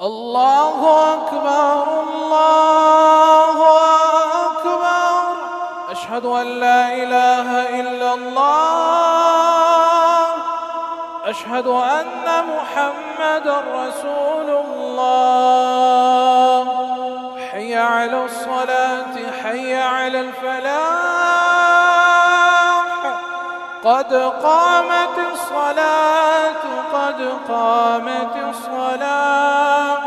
الله أكبر الله أكبر. أشهد أن لا إله إلا الله. أشهد أن محمدًا رسول الله. حي على الصلاة حي على الفلاح. قد قامت الصلاة قد قامت الصلاة.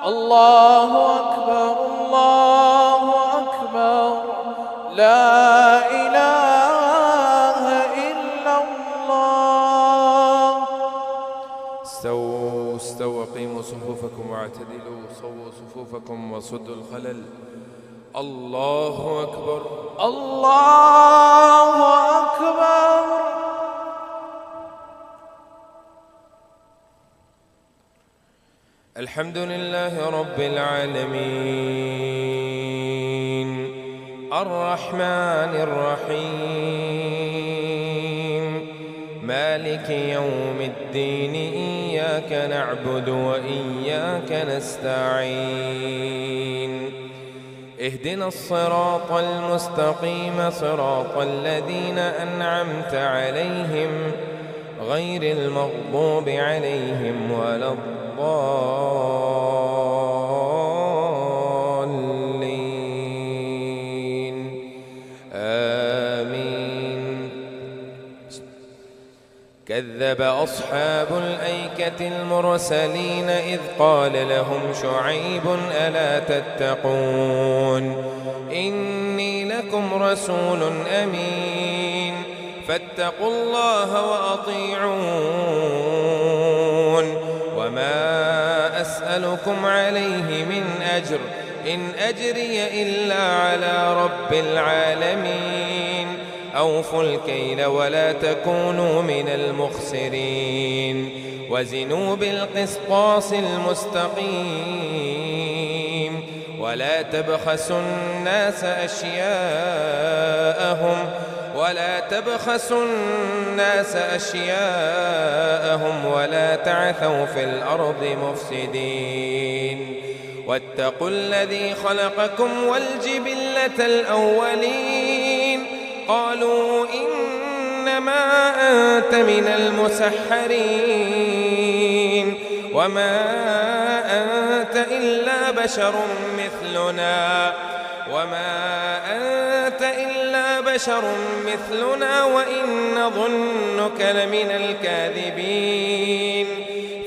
الله أكبر الله أكبر. لا إله إلا الله. استووا استووا قيموا صفوفكم واعتدلوا صووا صفوفكم وصدوا الخلل. الله أكبر الله أكبر. الحمد لله رب العالمين الرحمن الرحيم مالك يوم الدين إياك نعبد وإياك نستعين اهدنا الصراط المستقيم صراط الذين أنعمت عليهم غير المغضوب عليهم ولا الضالين آمين. كذب أصحاب الأيكة المرسلين إذ قال لهم شعيب ألا تتقون إني لكم رسول أمين فاتقوا الله وأطيعون وما أسألكم عليه من أجر إن أجري إلا على رب العالمين أوفوا الكيل ولا تكونوا من المخسرين وزنوا بالقسطاس المستقيم ولا تبخسوا الناس أشياءهم ولا تعثوا في الأرض مفسدين واتقوا الذي خلقكم والجبلة الأولين قالوا إنما أنت من المسحرين وما أنت إلا بشر مثلنا وإن نظنك لمن الكاذبين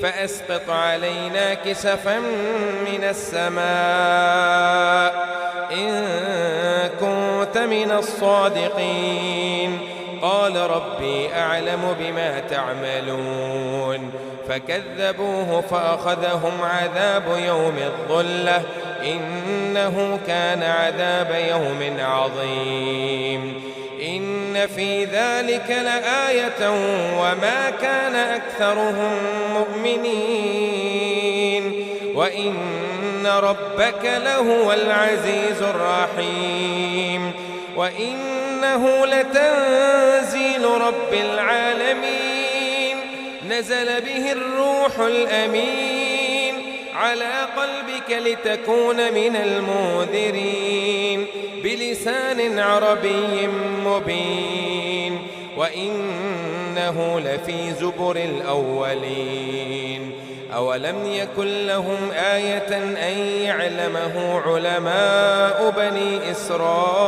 فأسقط علينا كسفا من السماء إن كنت من الصادقين قال ربي أعلم بما تعملون فكذبوه فأخذهم عذاب يوم الظلة إنه كان عذاب يوم عظيم إن في ذلك لآية وما كان أكثرهم مؤمنين وإن ربك لهو العزيز الرحيم وإنه لتنزيل رب العالمين نزل به الروح الأمين على قلبك لتكون من المنذرين بلسان عربي مبين وإنه لفي زبر الأولين أولم يكن لهم آية أن يعلمه علماء بني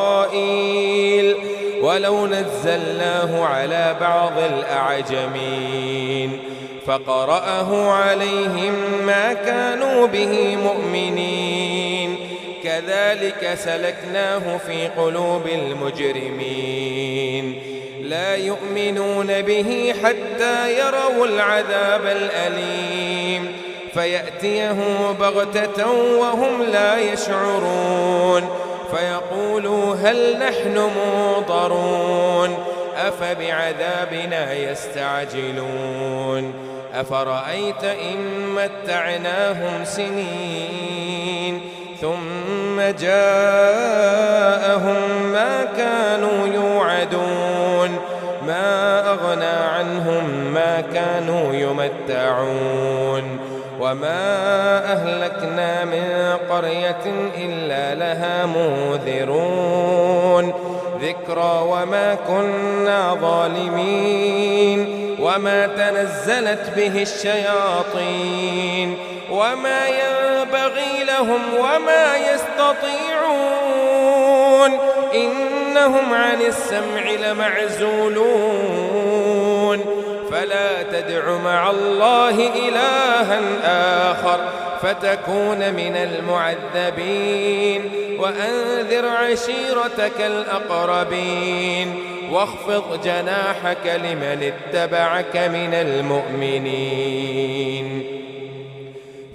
إسرائيل ولو نزلناه على بعض الأعجمين فقرأه عليهم ما كانوا به مؤمنين كذلك سلكناه في قلوب المجرمين لا يؤمنون به حتى يروا العذاب الأليم فيأتيه بغتة وهم لا يشعرون فيقولوا هل نحن منظرون أفبعذابنا يستعجلون أفرأيت إن متعناهم سنين ثم جاءهم ما كانوا يوعدون ما أغنى عنهم ما كانوا يمتعون وما أهلكنا من قرية إلا لها منذرون ذكرى وما كنا ظالمين وما تنزلت به الشياطين وما ينبغي لهم وما يستطيعون إنهم عن السمع لمعزولون فلا تدع مع الله إلها آخر فتكون من المعذبين وأنذر عشيرتك الأقربين واخفض جناحك لمن اتبعك من المؤمنين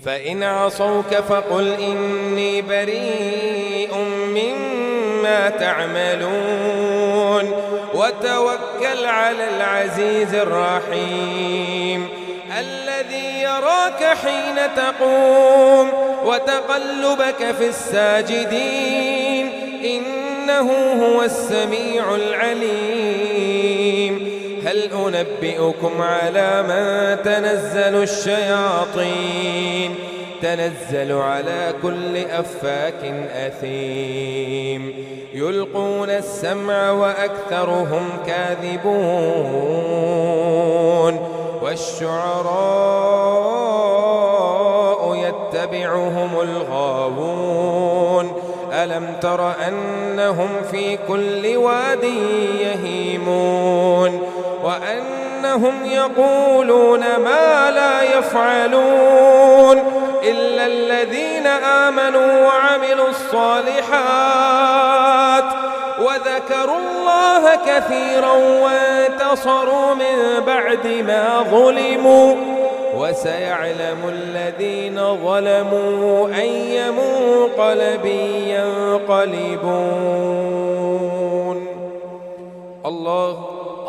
فإن عصوك فقل إني بريء مما تعملون وتوكل على العزيز الرحيم الذي يراك حين تقوم وتقلبك في الساجدين إنه هو السميع العليم هل أنبئكم على من تنزل الشياطين تنزل على كل أفاك أثيم يلقون السمع وأكثرهم كاذبون والشعراء يتبعهم الغاوون ألم تر أنهم في كل واد يهيمون وأنهم يقولون ما لا يفعلون إلا الذين آمنوا وعملوا الصالحات وذكروا الله كثيرا وانتصروا من بعد ما ظلموا وسيعلم الذين ظلموا أي منقلب ينقلبون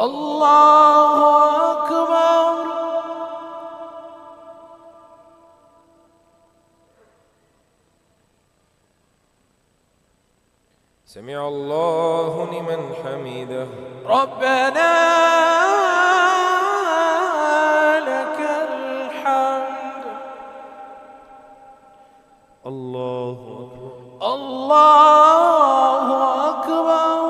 الله أكبر. سمع الله لمن حمده ربنا لك الحمد. الله أكبر. الله أكبر.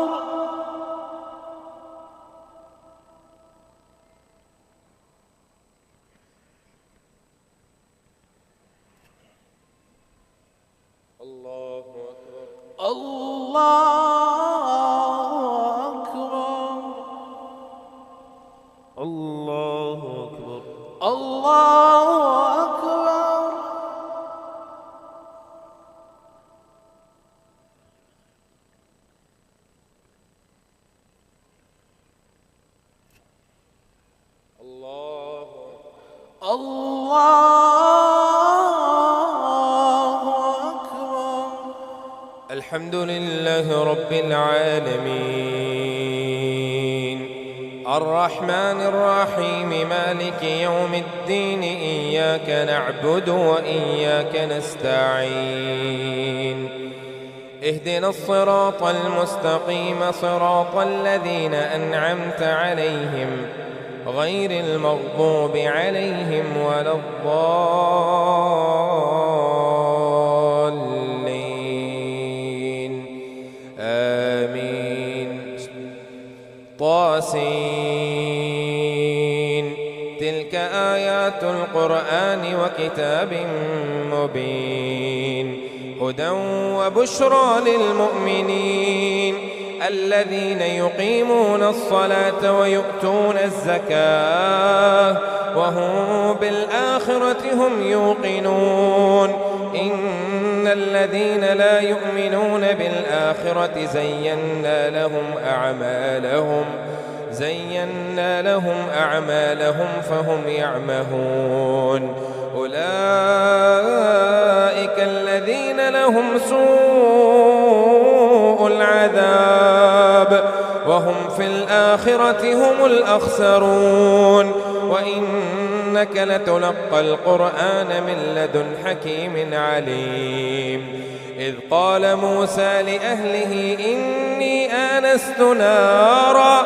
الله أكبر. الله أكبر. الله أكبر. الله أكبر. الله أكبر. الحمد لله رب العالمين الرحمن الرحيم مالك يوم الدين إياك نعبد وإياك نستعين اهدنا الصراط المستقيم صراط الذين أنعمت عليهم غير المغضوب عليهم ولا الضالين آمين طاسين تلك آيات القرآن وكتاب مبين هدى وبشرى للمؤمنين الذين يقيمون الصلاة ويؤتون الزكاة وهم بالآخرة هم يوقنون إن الذين لا يؤمنون بالآخرة زينا لهم أعمالهم فهم يعمهون أولئك الذين لهم سوء العذاب وهم في الآخرة هم الأخسرون وإنك لتلقى القرآن من لدن حكيم عليم إذ قال موسى لأهله إني آنست نارا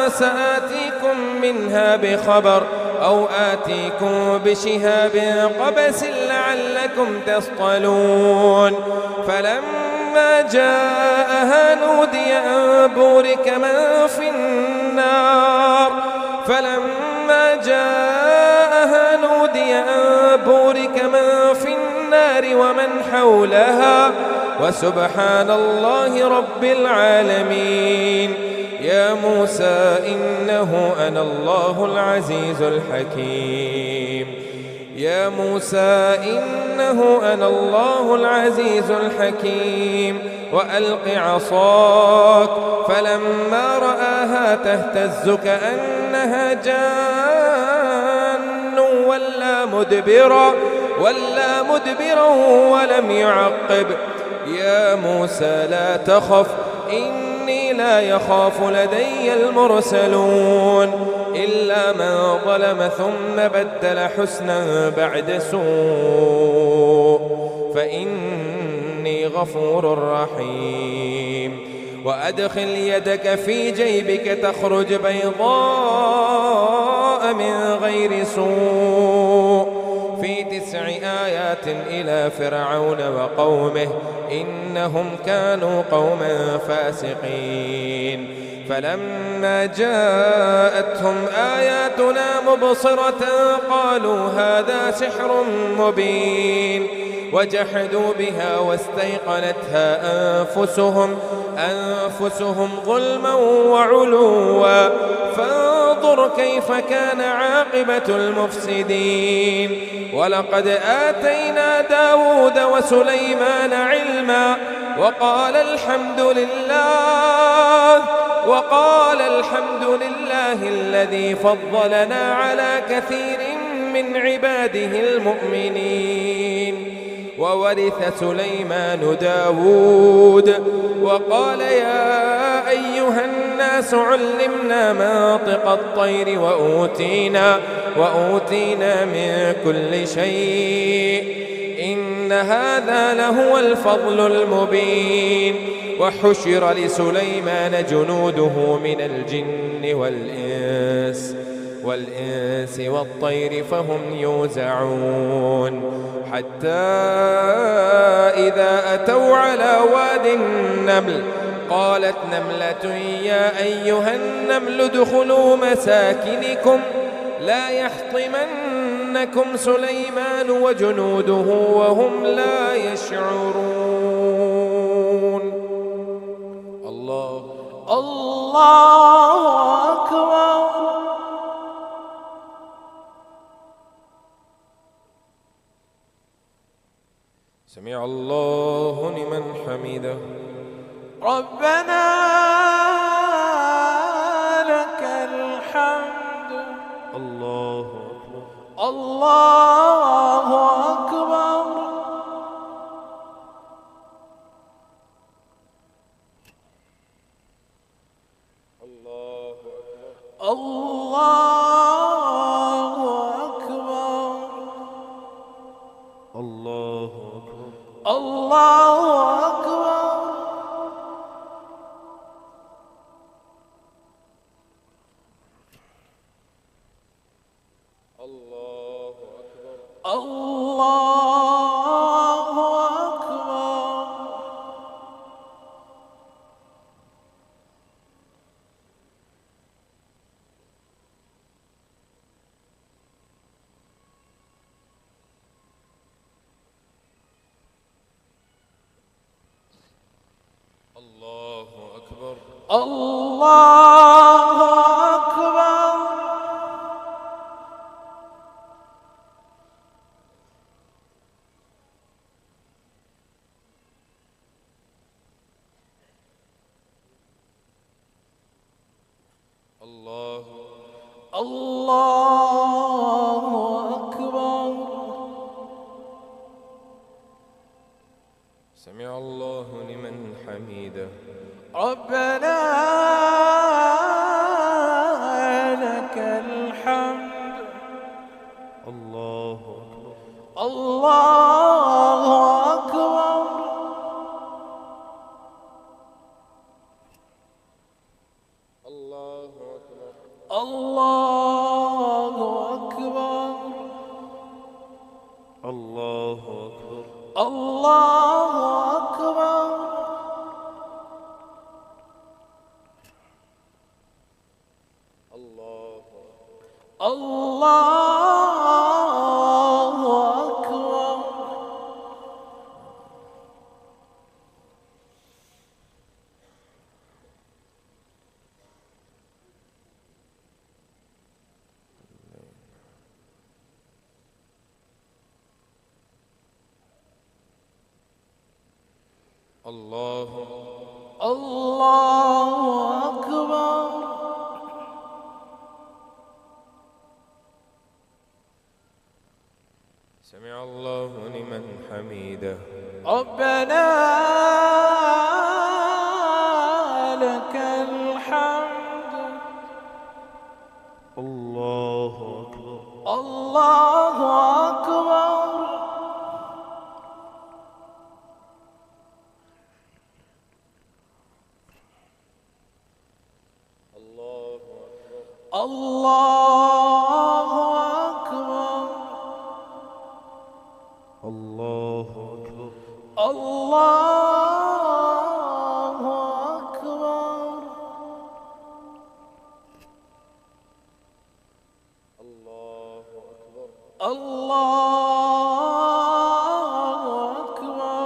سآتيكم منها بخبر أو آتيكم بشهاب قبس لعلكم تصطلون فلما جاءها نودي أن بورك من في النار ومن حولها وسبحان الله رب العالمين. يا موسى إنه أنا الله العزيز الحكيم. يا موسى إنه أنا الله العزيز الحكيم وألق عصاك فلما رآها تهتز كأنها جان ولا مدبرا ولم يعقب. يا موسى لا تخف إني لا يخاف لدي المرسلون إلا من ظلم ثم بدل حسنا بعد سوء فإني غفور رحيم. وأدخل يدك في جيبك تخرج بيضاء من غير سوء في 9 آيات إلى فرعون وقومه إنهم كانوا قوما فاسقين. فلما جاءتهم آياتنا مبصرة قالوا هذا سحر مبين وجحدوا بها واستيقنتها أنفسهم ظلما وعلوا فانظر كيف كان عاقبة المفسدين. ولقد آتينا داود وسليمان علما وقال الحمد لله الذي فضلنا على كثير من عباده المؤمنين. وورث سليمان داود وقال يا أيها الناس علمنا منطق الطير وأوتينا من كل شيء إن هذا لهو الفضل المبين. وحشر لسليمان جنوده من الجن والإنس والطير فهم يوزعون حتى إذا أتوا على واد النمل قالت نملة يا أيها النمل ادخلوا مساكنكم لا يحطمنكم سليمان وجنوده وهم لا يشعرون. الله أكبر. سمع الله لمن حمده. ربنا لك الحمد. الله أكبر. الله أكبر. الله أكبر. الله أكبر. الله أكبر. الله أكبر. الله أكبر. الله أكبر. الله أكبر. الله أكبر. سمع الله لمن حمده. ربنا لك الحمد. الله أكبر. الله أكبر. الله أكبر. الله أكبر. سمع الله لمن حمده. ربنا لك الحمد. الله أكبر. الله أكبر. الله أكبر. الله أكبر. الله أكبر. الله أكبر. الله أكبر.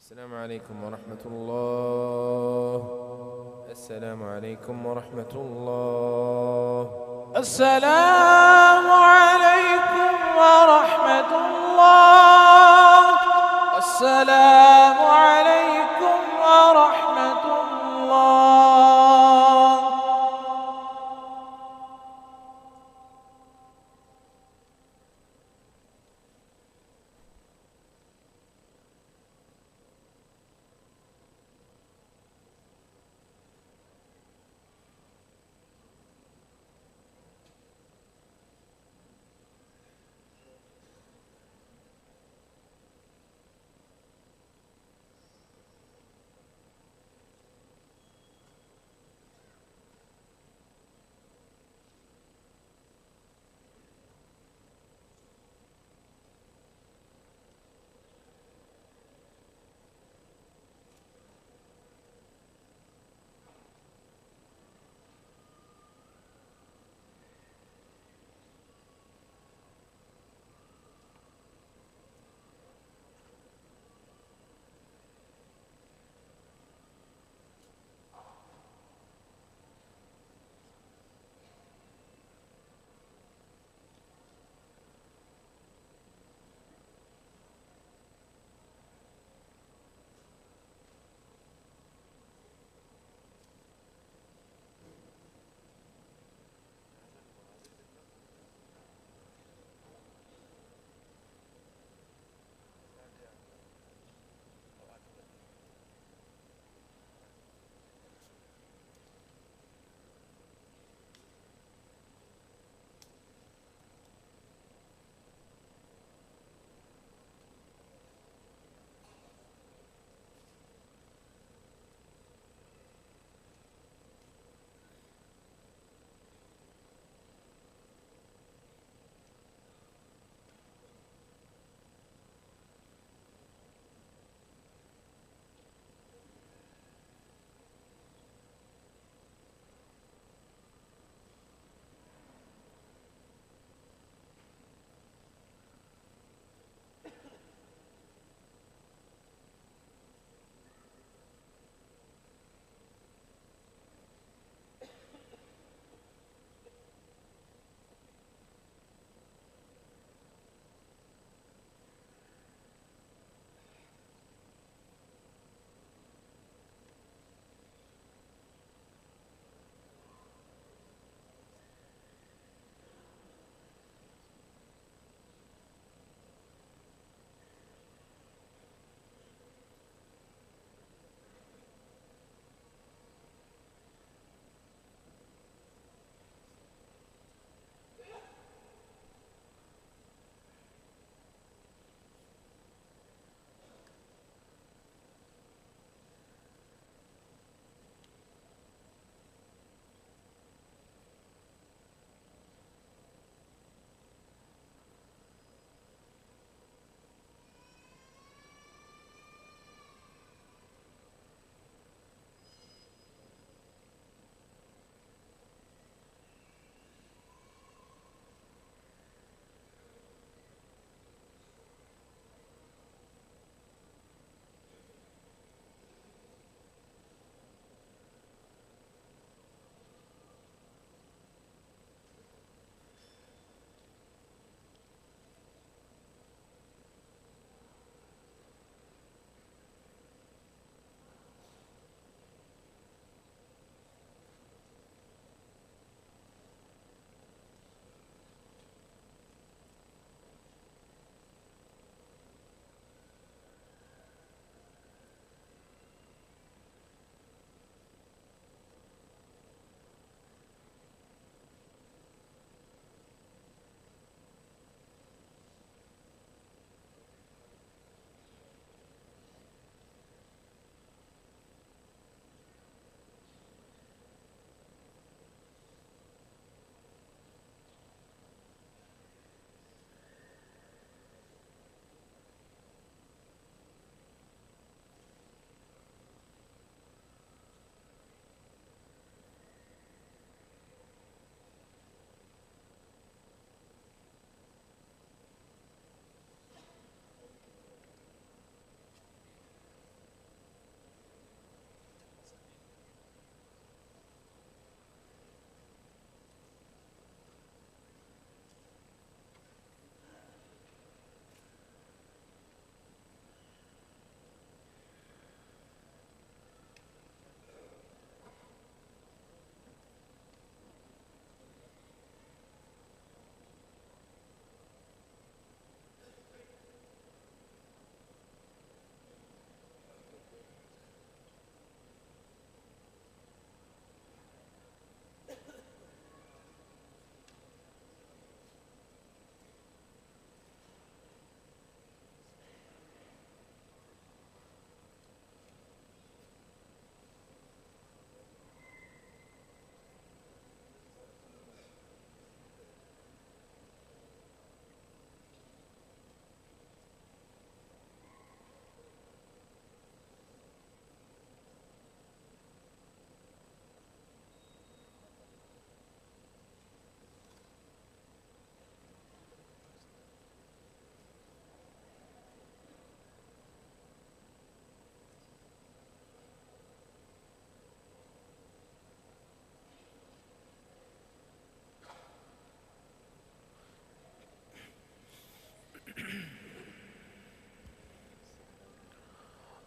السلام عليكم ورحمة الله. السلام عليكم ورحمة الله. السلام عليكم ورحمة الله. السلام عليكم ورحمة الله.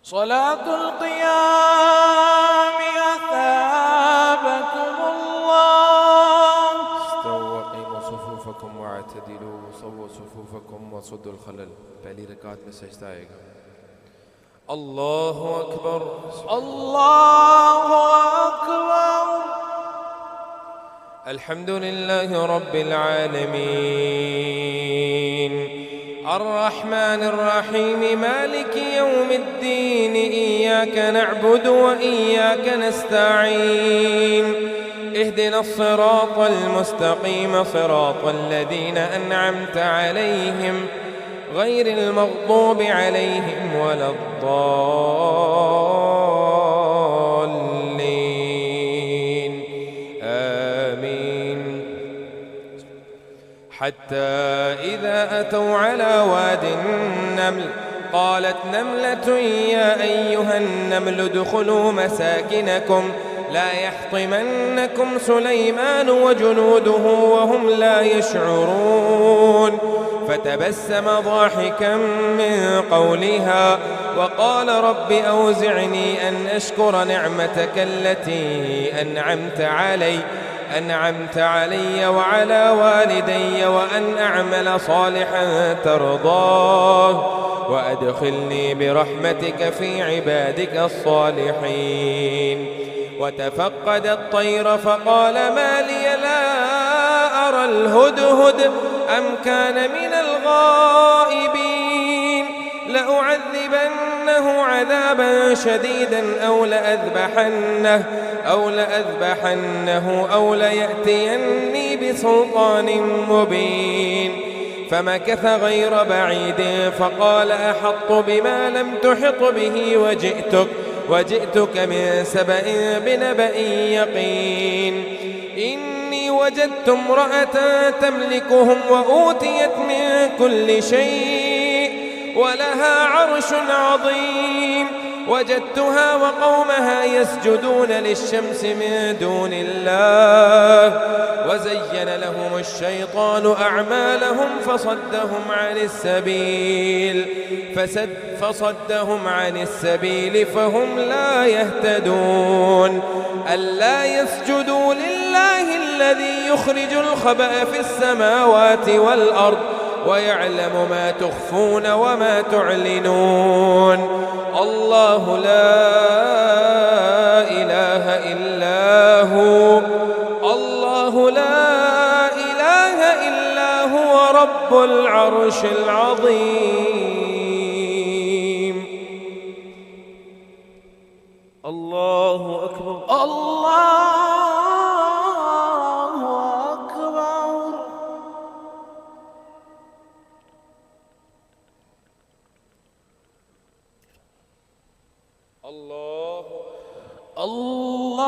صلاة القيام أثابكم الله. استووا وقيموا صفوفكم واعتدلوا وصووا صفوفكم وصدوا الخلل. पहली रकात में सजदा आएगा. अल्लाहु अकबर. अल्लाहु अकबर. अल्हम्दुलिल्लाहि रब्बिल आलमीन. الرحمن الرحيم مالك يوم الدين إياك نعبد وإياك نستعين اهدنا الصراط المستقيم صراط الذين أنعمت عليهم غير المغضوب عليهم ولا الضالين آمين. حتى إذا أتوا على واد النمل قالت نملة يا أيها النمل ادخلوا مساكنكم لا يحطمنكم سليمان وجنوده وهم لا يشعرون فتبسم ضاحكا من قولها وقال رب أوزعني أن أشكر نعمتك التي أنعمت علي وعلى والدي وأن أعمل صالحا ترضاه وأدخلني برحمتك في عبادك الصالحين. وتفقد الطير فقال ما لي لا أرى الهدهد أم كان من الغائبين لأعذبنه عذابا شديدا أو لأذبحنه أو ليأتيني بسلطان مبين. فمكث غير بعيد فقال أحط بما لم تحط به وجئتك من سبأ بنبأ يقين. إني وجدت امرأة تملكهم وأوتيت من كل شيء ولها عرش عظيم وجدتها وقومها يسجدون للشمس من دون الله وزين لهم الشيطان أعمالهم فصدهم عن السبيل فهم لا يهتدون. ألا يسجدوا لله الذي يخرج الخبأ في السماوات والأرض ويعلم ما تخفون وما تعلنون. الله لا إله إلا هو الله لا إله إلا هو رب العرش العظيم. الله أكبر. الله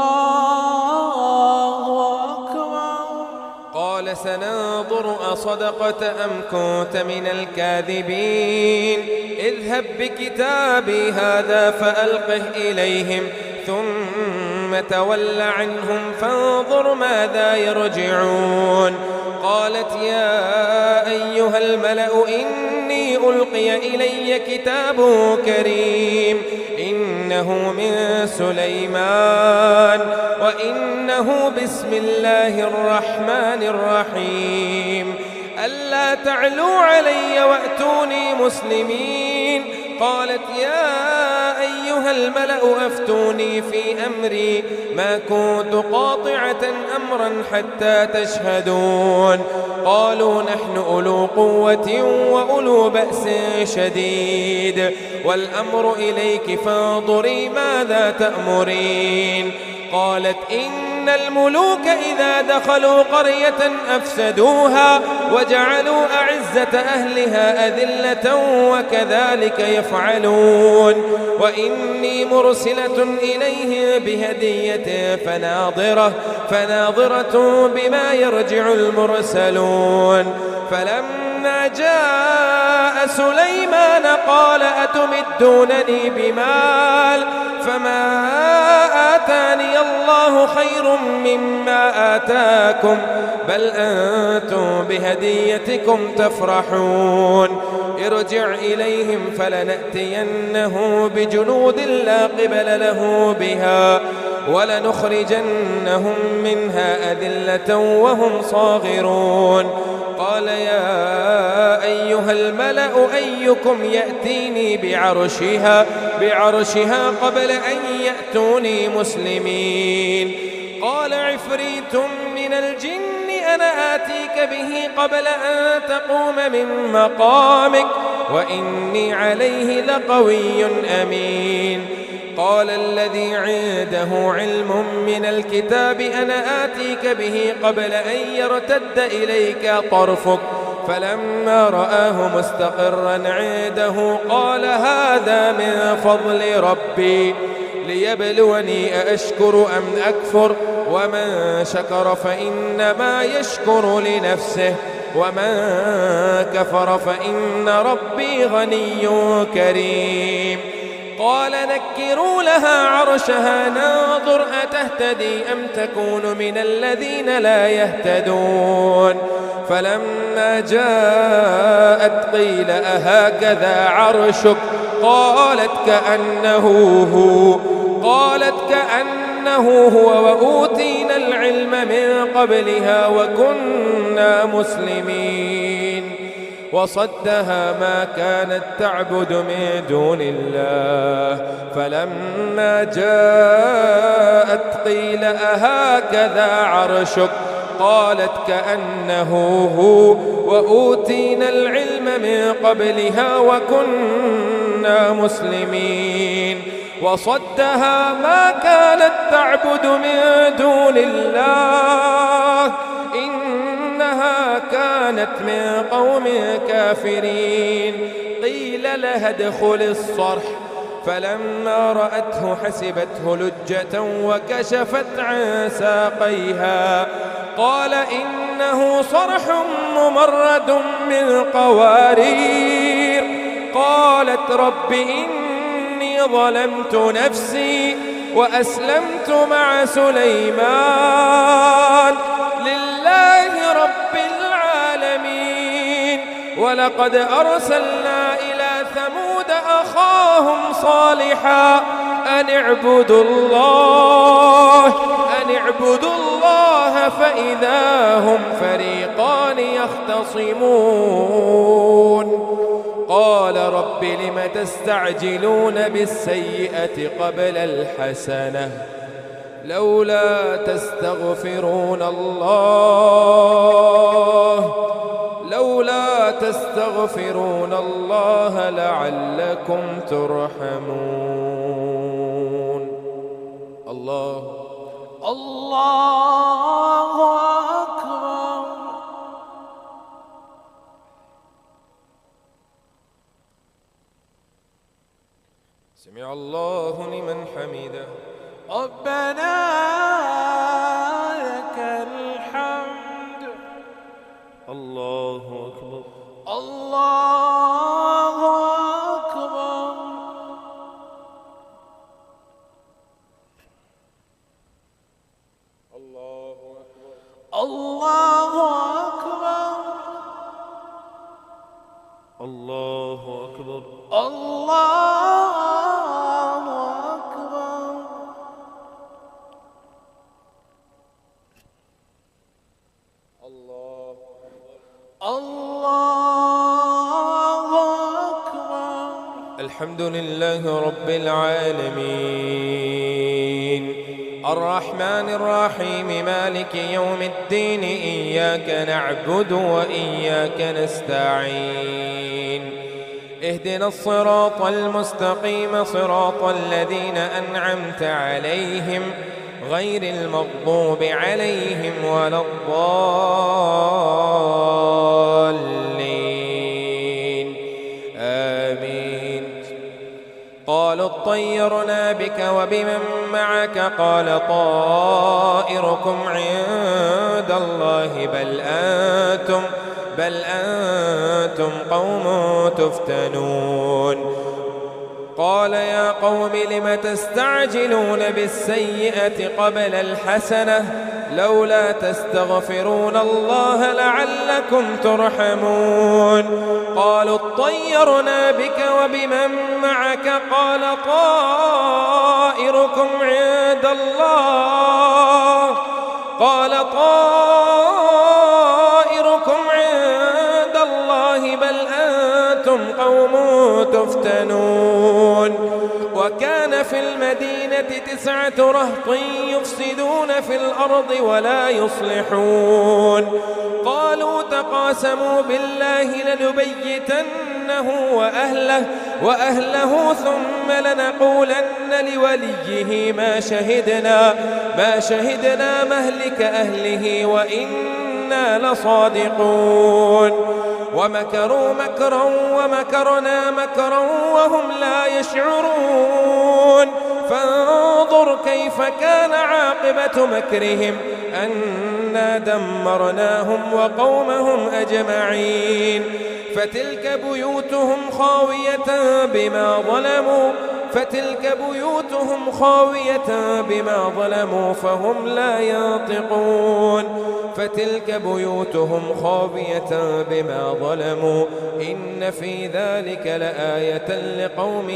أكبر. قال سننظر أصدقت أم كنت من الكاذبين اذهب بكتابي هذا فألقه إليهم ثم تول عنهم فانظر ماذا يرجعون. قالت يا أيها الملأ إني ألقي إلي كتاب كريم إنه من سليمان وإنه بسم الله الرحمن الرحيم ألا تعلوا علي وأتوني مسلمين. قالت يا أيها الملأ أفتوني في أمري ما كنت قاطعة أمرا حتى تشهدون. قالوا نحن أولو قوة وأولو بأس شديد والأمر إليك فانظري ماذا تأمرين. قالت إن الملوك إذا دخلوا قرية أفسدوها وجعلوا أعزة أهلها أذلة وكذلك يفعلون. وإني مرسلة إليه بهدية فناظرة بما يرجع المرسلون. فلما فلما جاء سليمان قال أتمدونني بمال فما آتاني الله خير مما آتاكم بل أنتم بهديتكم تفرحون ارجع إليهم فلنأتينه بجنود لا قبل له بها ولنخرجنهم منها أذلة وهم صاغرون قال يا أيها الملأ أيكم يأتيني بعرشها قبل أن يأتوني مسلمين قال عفريت من الجن أنا آتيك به قبل أن تقوم من مقامك وإني عليه لقوي أمين قال الذي عنده علم من الكتاب أنا آتيك به قبل أن يرتد إليك طرفك فلما رآه مستقرا عنده قال هذا من فضل ربي ليبلوني أأشكر أم أكفر ومن شكر فإنما يشكر لنفسه ومن كفر فإن ربي غني كريم قال نكروا لها عرشها ننظر أتهتدي أم تكون من الذين لا يهتدون فلما جاءت قيل أهكذا عرشك قالت كأنه هو وأوتينا العلم من قبلها وكنا مسلمين وصدها ما كانت تعبد من دون الله فلما جاءت قيل أهكذا عرشك قالت كأنه هو وأوتينا العلم من قبلها وكنا مسلمين وصدها ما كانت تعبد من دون الله إنها كانت من قوم كافرين قيل لها ادخل الصرح فلما رأته حسبته لجة وكشفت عن ساقيها قال إنه صرح ممرد من قوارير قالت رب إني ظلمت نفسي وأسلمت مع سليمان لله رب العالمين ولقد أرسلنا إلى ثمود أخاهم صالحا أن اعبدوا الله فإذا هم فريقان يختصمون قال رب لم تستعجلون بالسيئة قبل الحسنة لولا تستغفرون الله لعلكم ترحمون الله أكبر. سمع الله لمن حمده ربنا لك الحمد. الله أكبر. الله أكبر. الله أكبر. الله أكبر. الله أكبر. الله أكبر. الحمد لله رب العالمين الرحمن الرحيم مالك يوم الدين إياك نعبد وإياك نستعين اهدنا الصراط المستقيم صراط الذين أنعمت عليهم غير المغضوب عليهم ولا الضالين آمين قالوا اطيرنا بك وبمن معك قال طائركم عند الله بل أنتم قوم تفتنون. قال يا قوم لم تستعجلون بالسيئة قبل الحسنة لولا تستغفرون الله لعلكم ترحمون. قالوا اطيرنا بك وبمن معك قال طائركم عند الله بل أنتم قوم تفتنون. وكان في المدينة 9 رهط يفسدون في الأرض ولا يصلحون. قالوا تقاسموا بالله لنبيتنه وأهله ثم لنقولن لوليه ما شهدنا مهلك أهله وإنا لصادقون. ومكروا مكرا ومكرنا مكرا وهم لا يشعرون. فانظر كيف كان عاقبة مكرهم أنا دمرناهم وقومهم أجمعين. فتلك بيوتهم خاوية بما ظلموا فهم لا ينطقون. إن في ذلك لآية لقوم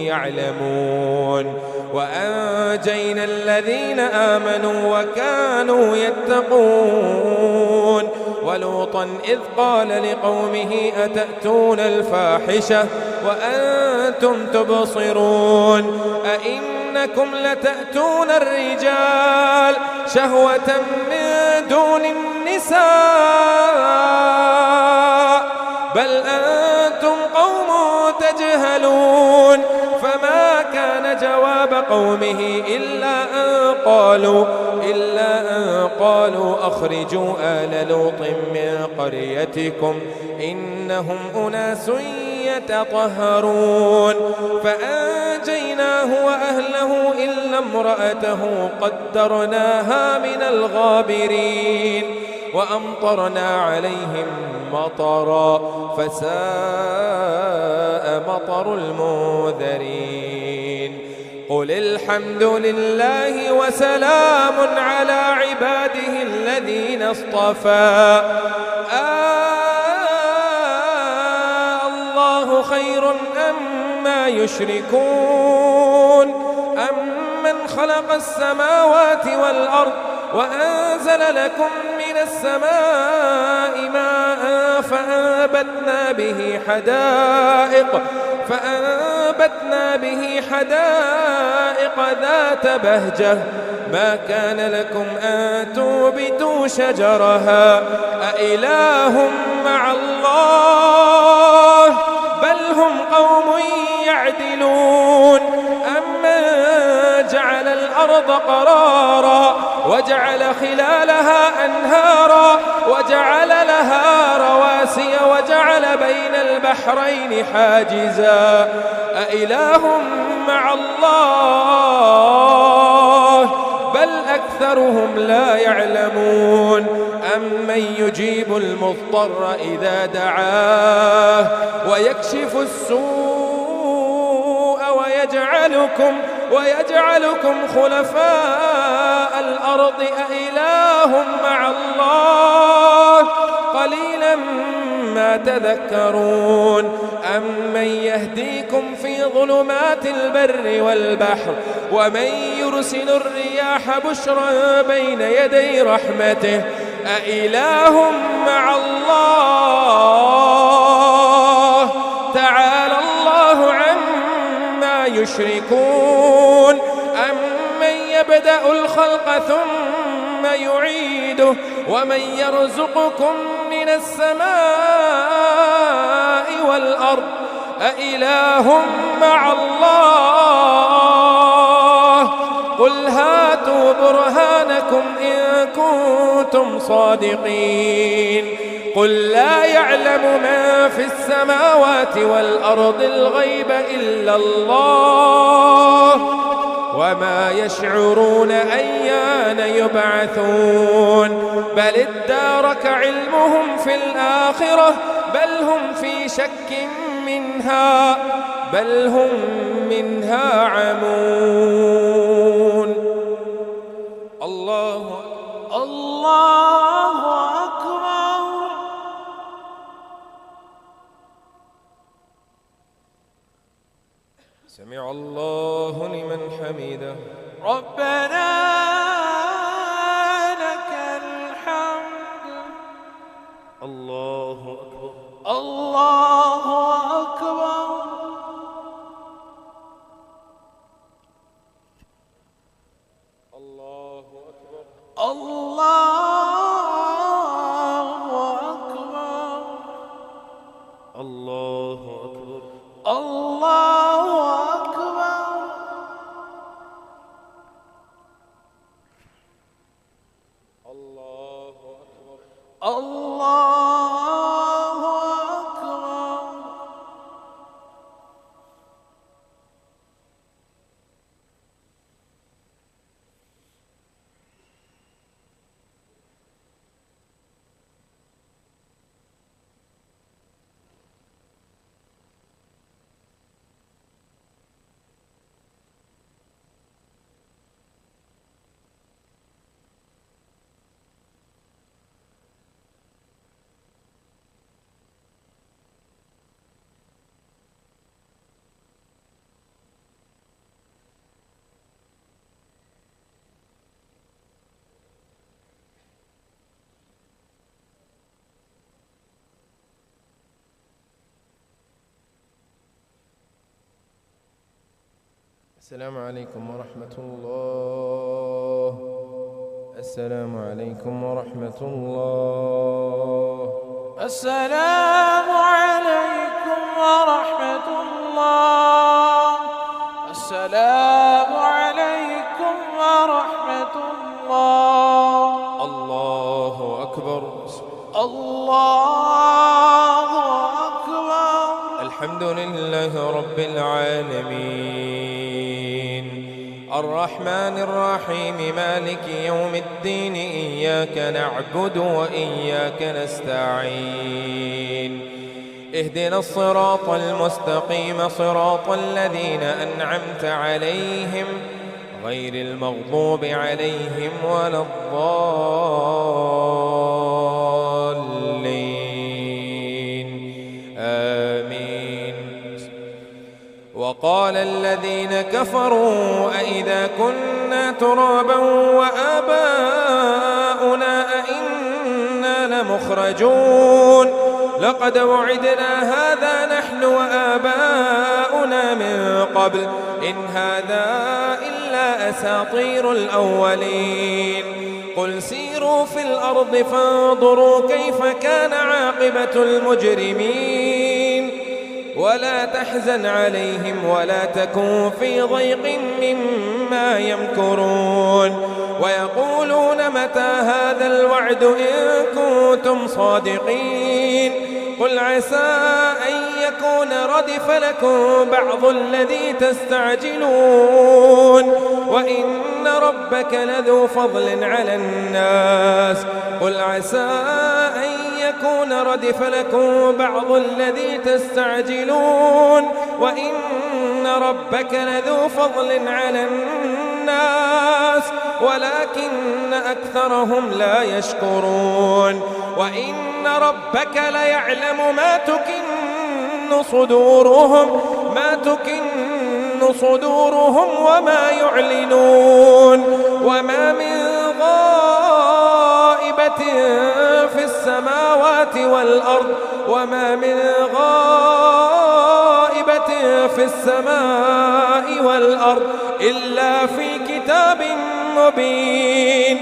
يعلمون. وأنجينا الذين آمنوا وكانوا يتقون. ولوطا إذ قال لقومه أتأتون الفاحشة وأنتم تبصرون أئنكم لتأتون الرجال شهوة من دون النساء بل أنتم قوم تجهلون. فما كان جواب قومه إلا أن قالوا أخرجوا آل لوط من قريتكم إنهم أناس يتطهرون. فأنجيناه وأهله إلا امرأته قدرناها من الغابرين. وأمطرنا عليهم مطرا فساء مطر المنذرين. قل الحمد لله وسلام على عباده الذين اصطفى الله خير أما يشركون. أمن خلق السماوات والأرض وأنزل لكم من السماء ماء فأنبتنا به حدائق ذات بهجة ما كان لكم أن تنبتوا شجرها أإله مع الله بل هم قوم يعدلون. أمن جعل الأرض قرارا وجعل خلالها أنهارا وجعل لها رواسي وجعل بين البحرين حاجزا أإله مع الله بل أكثرهم لا يعلمون. أمن يجيب المضطر إذا دعاه ويكشف السوء ويجعلكم خلفاء الأرض أإله مع الله قليلا ما تذكرون. أمن يهديكم في ظلمات البر والبحر ومن يرسل الرياح بشرا بين يدي رحمته أإله مع الله تعالى الله عما يشركون. أمن يبدأ الخلق ثم يعيده ومن يرزقكم من السماء والأرض أإله مع الله قل هاتوا برهانكم إن كنتم صادقين. قل لا يعلم من في السماوات والأرض الغيب إلا الله وما يشعرون أيان يبعثون بل ادارك علمهم في الآخرة بل هم في شك منها بل هم منها عمون. الله أكبر. سمع الله لمن حمده. ربنا لك الحمد. الله أكبر. الله أكبر. الله أكبر. الله أكبر. الله أكبر. الله أكبر. الله أكبر. الله أكبر. السلام عليكم ورحمة الله. السلام عليكم ورحمة الله. السلام عليكم ورحمة الله. السلام عليكم ورحمة الله. الله أكبر. الله أكبر. الحمد لله رب العالمين الرحمن الرحيم مالك يوم الدين إياك نعبد وإياك نستعين اهدنا الصراط المستقيم صراط الذين أنعمت عليهم غير المغضوب عليهم ولا الضالين آمين. وقال الذين كفروا أئذا كنا ترابا وآباؤنا أئنا لمخرجون لقد وعدنا هذا نحن وآباؤنا من قبل إن هذا إلا أساطير الأولين قل سيروا في الأرض فانظروا كيف كان عاقبة المجرمين ولا تحزن عليهم ولا تكن في ضيق مما يمكرون ويقولون متى هذا الوعد إن كنتم صادقين قل عسى أن يكون ردف لكم بعض الذي تستعجلون وإن ربك لذو فضل على الناس قل عسى أن يكون ردف لكم بعض الذي تستعجلون وإن ربك لذو فضل على الناس ولكن أكثرهم لا يشكرون وإن ربك ليعلم ما تكن صدورهم وما يعلنون وما من غائبة في السماوات والأرض وما من غائبة في السماء والأرض إلا في كتاب مبين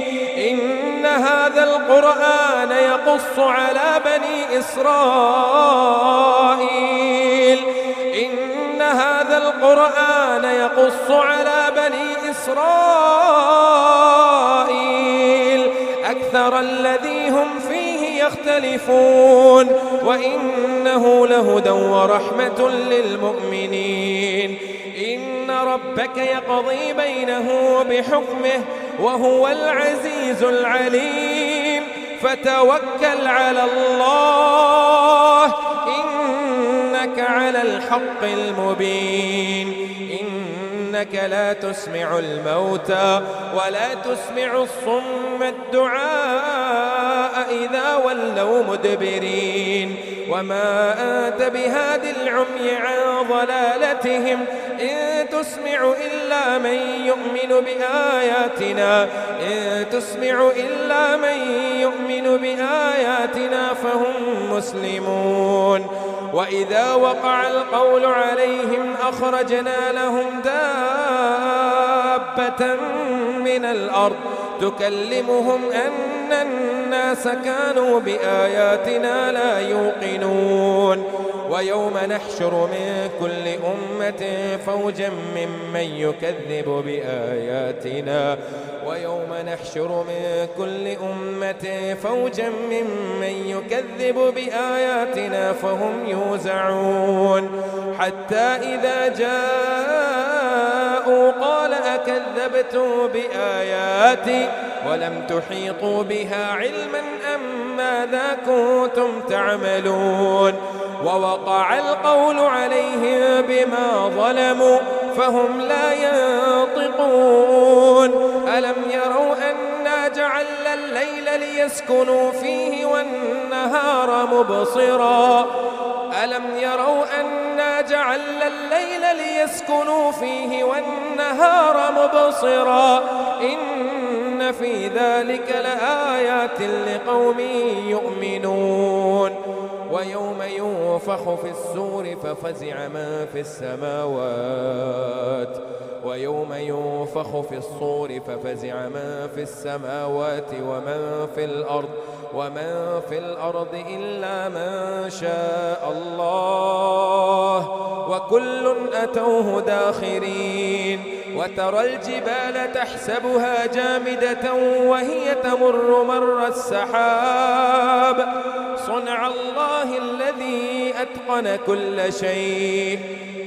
إن هذا القرآن يقص على بني إسرائيل إن هذا القرآن يقص على بني إسرائيل أكثر الذي هم فيه يختلفون وإنه لهدى ورحمة للمؤمنين إن ربك يقضي بينه بحكمه وهو العزيز العليم فتوكل على الله إنك على الحق المبين إنك لا تسمع الموتى ولا تسمع الصم الدعاء إذا ولوا مدبرين وما أنت بهاد العمي عن ضلالتهم إن تسمع إلا من يؤمن بآياتنا فهم مسلمون وإذا وقع القول عليهم أخرجنا لهم دابة من الأرض تكلمهم أن الناس كانوا بآياتنا لا يوقنون ويوم نحشر من كل أمة فوجا ممن يكذب بآياتنا فهم يوزعون حتى إذا جاءوا قال أكذبتم بآياتي ولم تحيطوا بها علما أم ماذا كنتم تعملون ووقع القول عليهم بما ظلموا فهم لا ينطقون ألم يروا أنا جعلنا الليل ليسكنوا فيه والنهار مبصرا إن في ذلك لآيات لقوم يؤمنون ويوم ينفخ في الصور ففزع من في السماوات ومن في الأرض إلا من شاء الله وكل أتوه داخرين وترى الجبال تحسبها جامدة وهي تمر مر السحاب صنع الله الذي أتقن كل شيء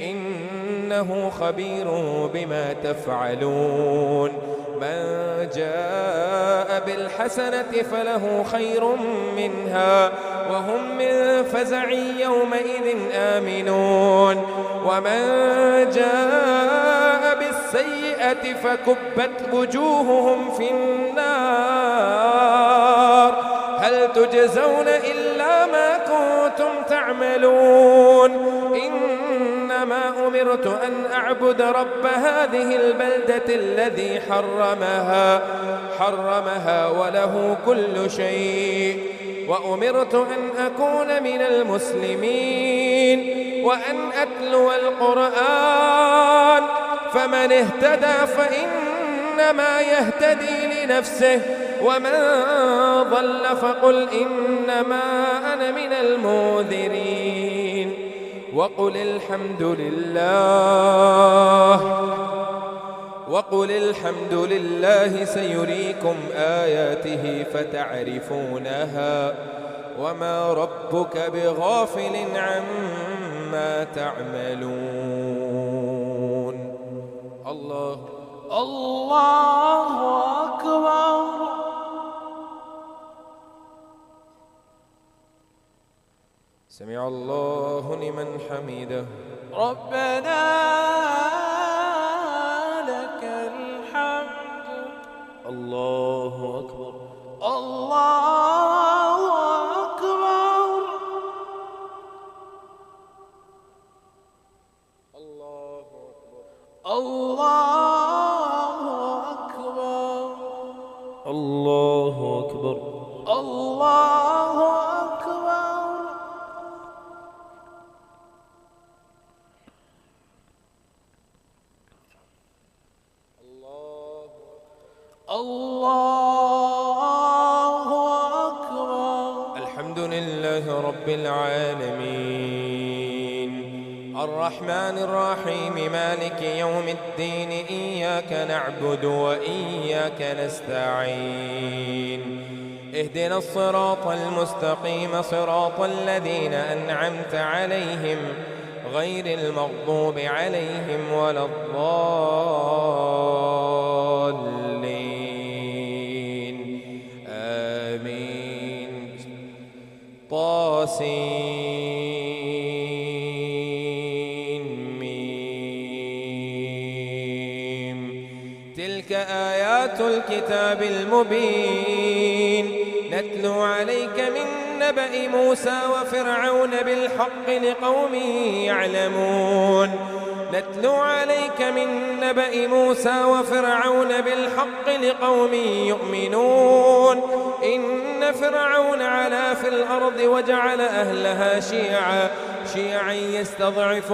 إنه خبير بما تفعلون من جاء بالحسنة فله خير منها وهم من فزع يومئذ آمنون ومن جاء بالسيئة فكبت وجوههم في النار هل تجزون إلا ما كنتم تعملون إنما أمرت أن أعبد رب هذه البلدة الذي حرمها وله كل شيء وأمرت أن أكون من المسلمين وأن أتلو القرآن فمن اهتدى فإنما يهتدي لنفسه ومن ضل فقل إنما أنا من المنذرين وقل الحمد لله سيريكم آياته فتعرفونها وما ربك بغافل عما تعملون الله أكبر سمع الله لمن حمده ربنا لك الحمد الله أكبر الله أكبر الله أكبر الله أكبر الله أكبر الله أكبر الحمد لله رب العالمين الرحمن الرحيم مالك يوم الدين إياك نعبد وإياك نستعين اهدنا الصراط المستقيم صراط الذين أنعمت عليهم غير المغضوب عليهم ولا الضالين آمين. طاسين ميم. تلك آيات الكتاب المبين نتلو عليك من نبأ موسى وفرعون بالحق لقوم يعلمون. نتلو عليك من نبأ موسى وفرعون بالحق لقوم يؤمنون. إن فرعون علا في الأرض وجعل أهلها شيعا يستضعف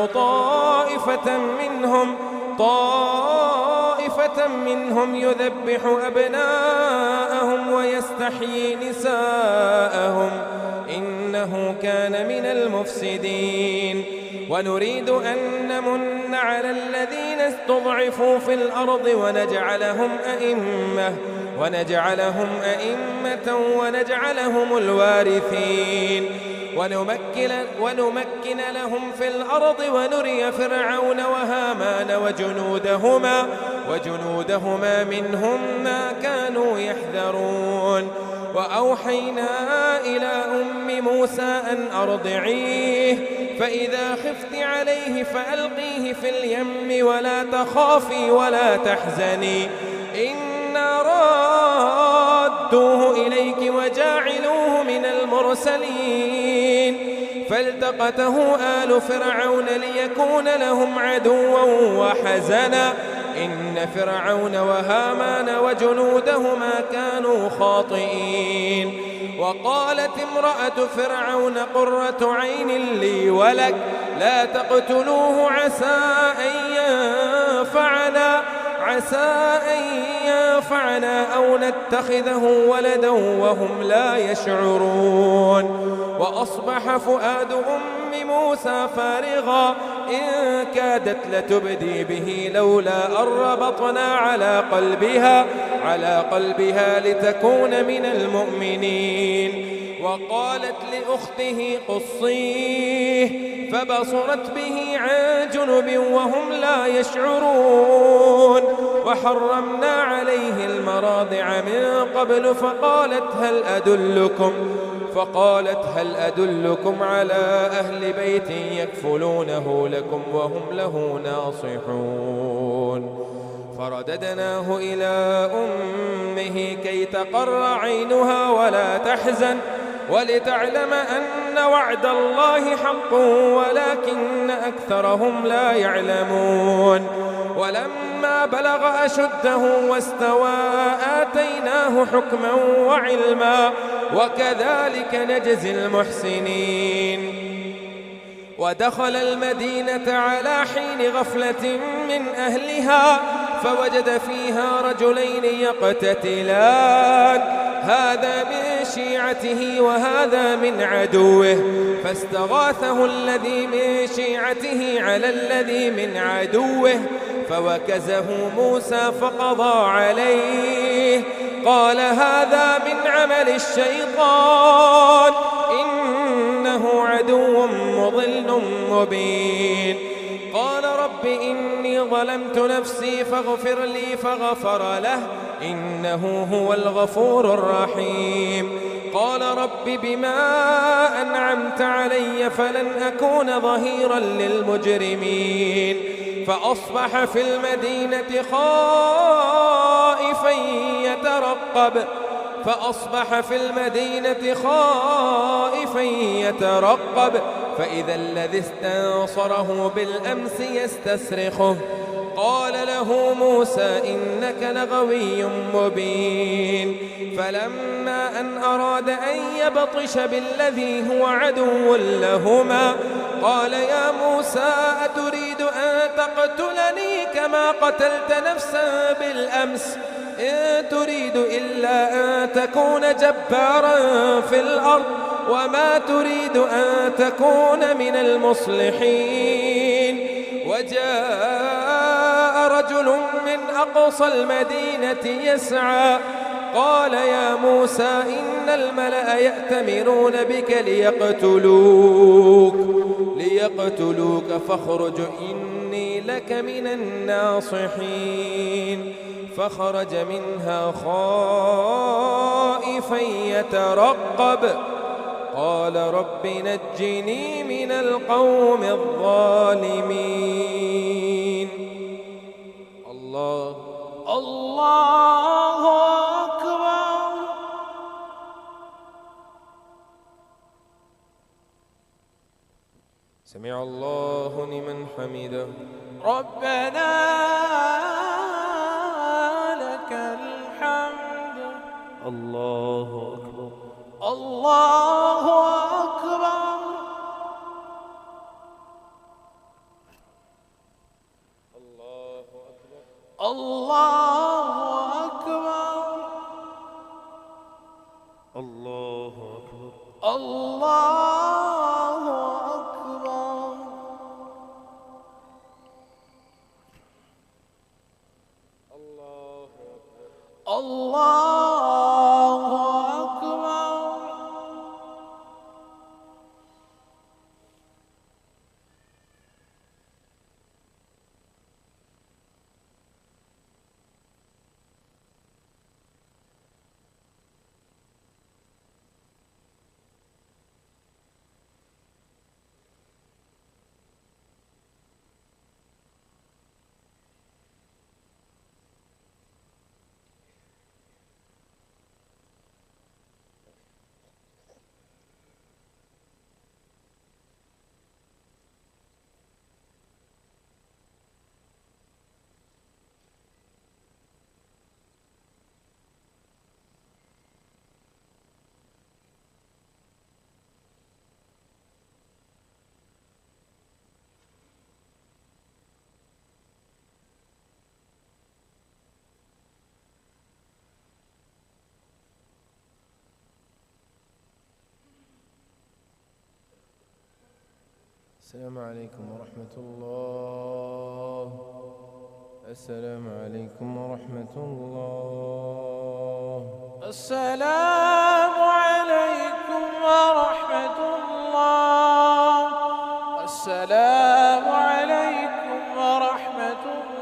طائفة منهم يذبح أبناءهم ويستحيي نساءهم إنه كان من المفسدين. ونريد أن نمن على الذين استضعفوا في الأرض ونجعلهم أئمة ونجعلهم الوارثين. ونمكن لهم في الأرض ونري فرعون وهامان وجنودهما منهم ما كانوا يحذرون. وأوحينا إلى أم موسى أن أرضعيه فإذا خفت عليه فألقيه في اليم ولا تخافي ولا تحزني إنا رادوه إليك وجاعلوه من المرسلين. فالتقته آل فرعون ليكون لهم عدوا وحزنا إن فرعون وهامان وجنودهما كانوا خاطئين. وقالت امرأة فرعون قرة عين لي ولك لا تقتلوه عسى أن ينفعنا أو نتخذه ولدا وهم لا يشعرون. وأصبح فؤاد أم موسى فارغا إن كادت لتبدي به لولا أن ربطنا على قلبها لتكون من المؤمنين. وقالت لأخته قصيه فبصرت به عن جنب وهم لا يشعرون. وحرمنا عليه المراضع من قبل فقالت هل أدلكم على أهل بيت يكفلونه لكم وهم له ناصحون. فرددناه إلى أمه كي تقر عينها ولا تحزن ولتعلم أن وعد الله حق ولكن أكثرهم لا يعلمون. ولما بلغ أشده واستوى آتيناه حكما وعلما وكذلك نجزي المحسنين. ودخل المدينة على حين غفلة من أهلها فوجد فيها رجلين يقتتلان هذا من شيعته وهذا من عدوه فاستغاثه الذي من شيعته على الذي من عدوه فوكزه موسى فقضى عليه قال هذا من عمل الشيطان إنه عدو مضل مبين. قال رب إني ظلمت نفسي فاغفر لي فغفر له إنه هو الغفور الرحيم. قال رب بما أنعمت علي فلن أكون ظهيرا للمجرمين. فأصبح في المدينة خائفا يترقب فإذا الذي استنصره بالأمس يستصرخه قال له موسى إنك لغوي مبين. فلما أن أراد أن يبطش بالذي هو عدو لهما قال يا موسى أتريد أن تقتلني كما قتلت نفسا بالأمس إن تريد إلا أن تكون جبارا في الأرض وما تريد أن تكون من المصلحين. وجاء رجل من أقصى المدينة يسعى قال يا موسى إن الملأ يأتمرون بك ليقتلوك فاخرج إني لك من الناصحين. فخرج منها خائفا يترقب قال رب نجني من القوم الظالمين. الله أكبر. سمع الله لمن حمده. ربنا لك الحمد. الله أكبر. الله أكبر. الله أكبر. الله أكبر. الله أكبر. الله أكبر. السلام عليكم ورحمة الله. السلام عليكم ورحمة الله. السلام عليكم ورحمة الله. السلام عليكم ورحمة الله.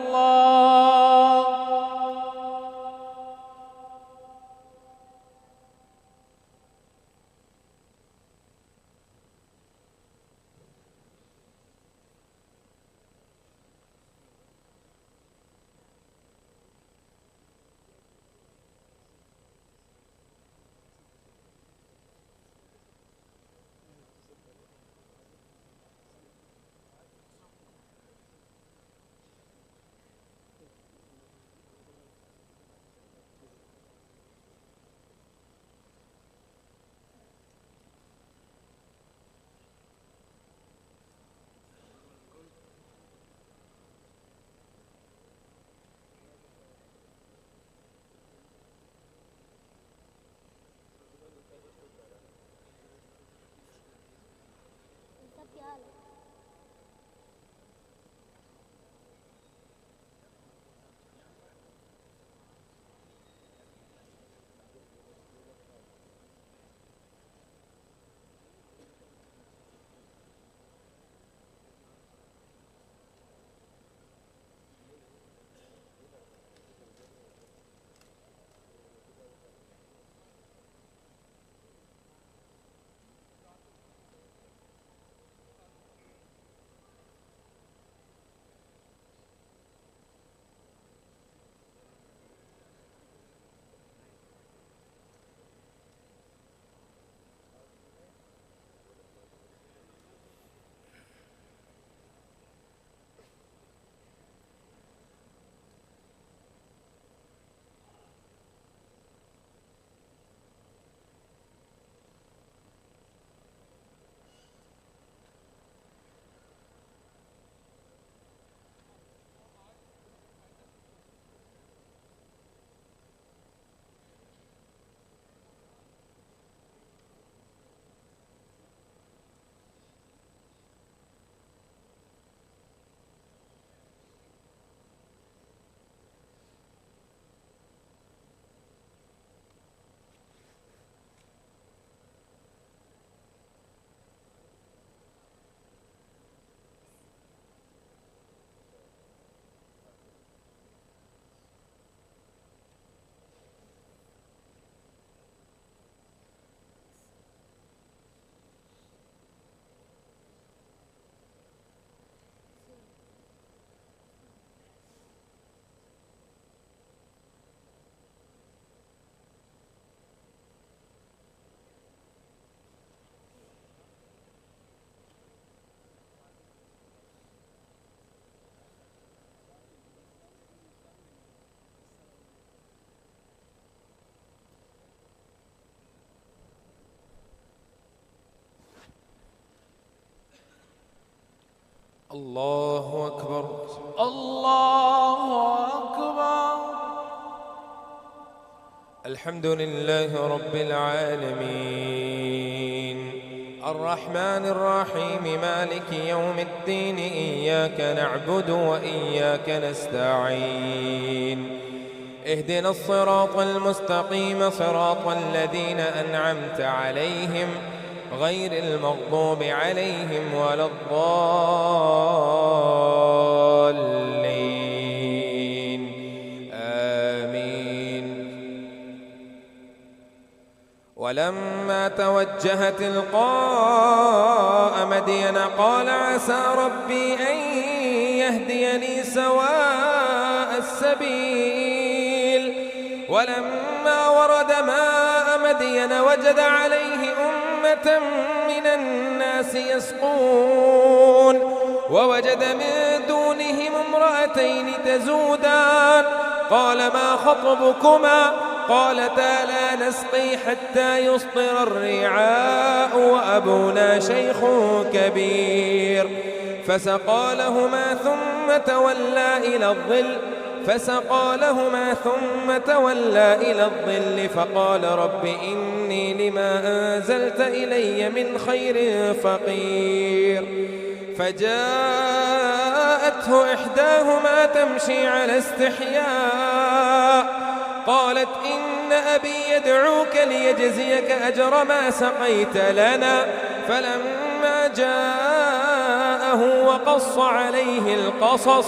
الله أكبر. الله أكبر. الحمد لله رب العالمين الرحمن الرحيم مالك يوم الدين إياك نعبد وإياك نستعين اهدنا الصراط المستقيم صراط الذين أنعمت عليهم غير المغضوب عليهم ولا الضالين آمين. ولما توجه تلقاء مدين قال عسى ربي أن يهديني سواء السبيل. ولما ورد ماء مدين وجد عليه أمة من الناس يسقون ووجد من دونهم امرأتين تزودان قال ما خطبكما قالتا لا نسقي حتى يصدر الرعاء وأبونا شيخ كبير فسقى لهما ثم تولى إلى الظل فقال رب إني لما أنزلت إلي من خير فقير. فجاءته إحداهما تمشي على استحياء قالت إن أبي يدعوك ليجزيك أجر ما سقيت لنا. فلما جاءه وقص عليه القصص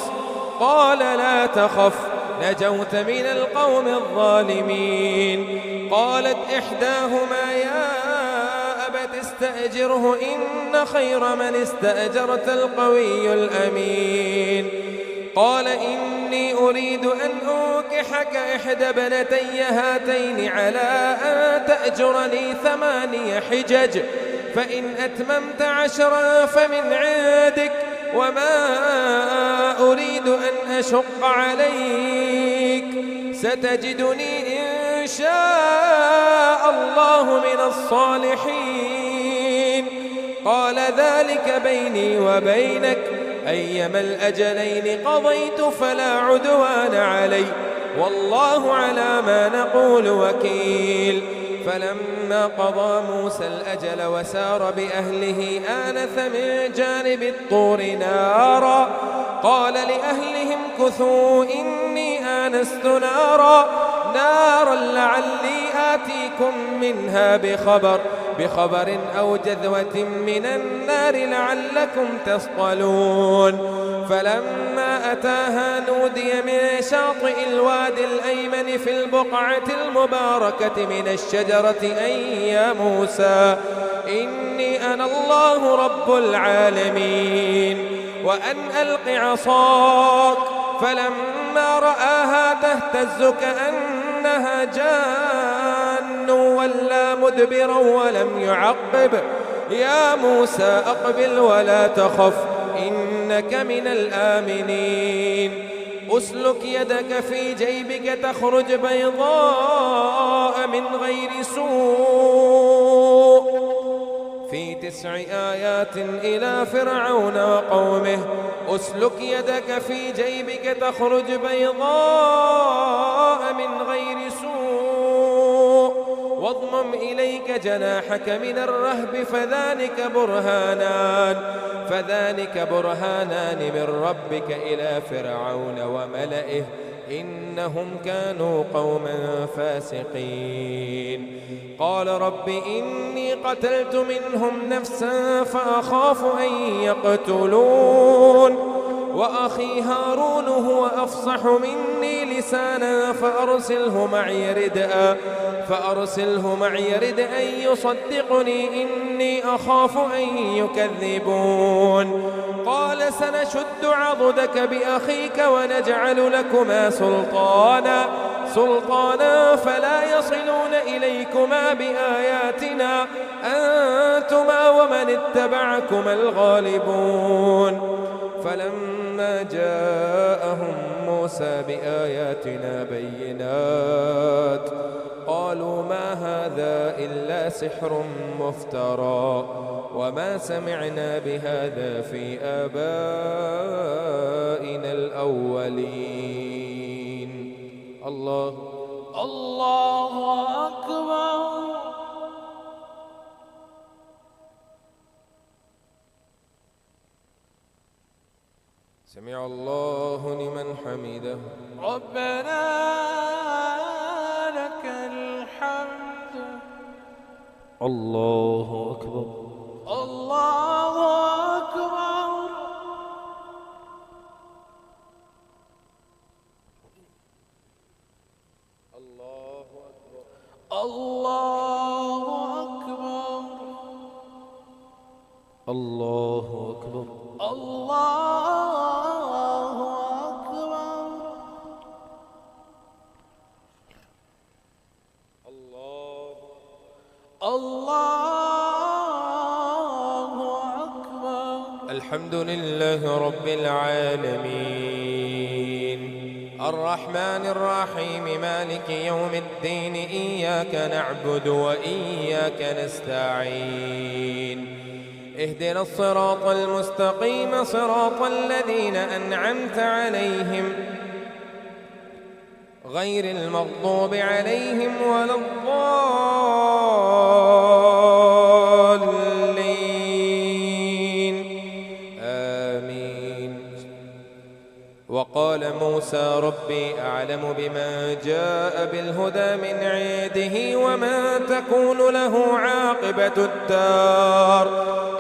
قال لا تخف نجوت من القوم الظالمين. قالت إحداهما يا أبت استأجره إن خير من استأجرت القوي الأمين. قال إني أريد أن أنكحك إحدى ابنتي هاتين على أن تأجرني 8 حجج فإن أتممت 10 فمن عندك وما أريد أن أشق عليك ستجدني إن شاء الله من الصالحين. قال ذلك بيني وبينك أيما الأجلين قضيت فلا عدوان علي والله على ما نقول وكيل. فلما قضى موسى الأجل وسار بأهله آنس من جانب الطور نارا قال لأهلهم كثوا إني آنست نارا لعلي آتيكم منها بخبر أو جذوة من النار لعلكم تصطلون. فلما أتاها نودي من شاطئ الوادي الأيمن في البقعة المباركة من الشجرة أن يا موسى إني أنا الله رب العالمين وأن ألق عصاك. فلما رآها تهتز كأنها جان ولا مدبرا ولم يعقب يا موسى أقبل ولا تخف إنك من الآمنين. أسلك يدك في جيبك تخرج بيضاء من غير سوء في 9 آيات إلى فرعون وقومه. أسلك يدك في جيبك تخرج بيضاء من غير سوء واضمم إليك جناحك من الرهب فذلك برهانان من ربك إلى فرعون وملئه إنهم كانوا قوما فاسقين. قال رب إني قتلت منهم نفسا فأخاف أن يقتلون وأخي هارون هو أفصح مني لسانا فأرسله معي رد أن يصدقني إني أخاف أن يكذبون. قال سنشد عضدك بأخيك ونجعل لكما سلطانا فلا يصلون إليكما بآياتنا أنتما ومن اتبعكما الغالبون. فلما جاءهم موسى موسى بآياتنا بينات قالوا ما هذا إلا سحر مفترى وما سمعنا بهذا في آبائنا الأولين. الله أكبر. سمع الله لمن حمده. ربنا لك الحمد. الله أكبر. الله أكبر. الله أكبر. الله أكبر. الله أكبر. الله أكبر. الحمد لله رب العالمين الرحمن الرحيم مالك يوم الدين إياك نعبد وإياك نستعين اهدنا الصراط المستقيم صراط الذين أنعمت عليهم غير المغضوب عليهم ولا الضالين آمين. وقال موسى ربي أعلم بما جاء بالهدى من عنده وما تكون له عاقبة الدار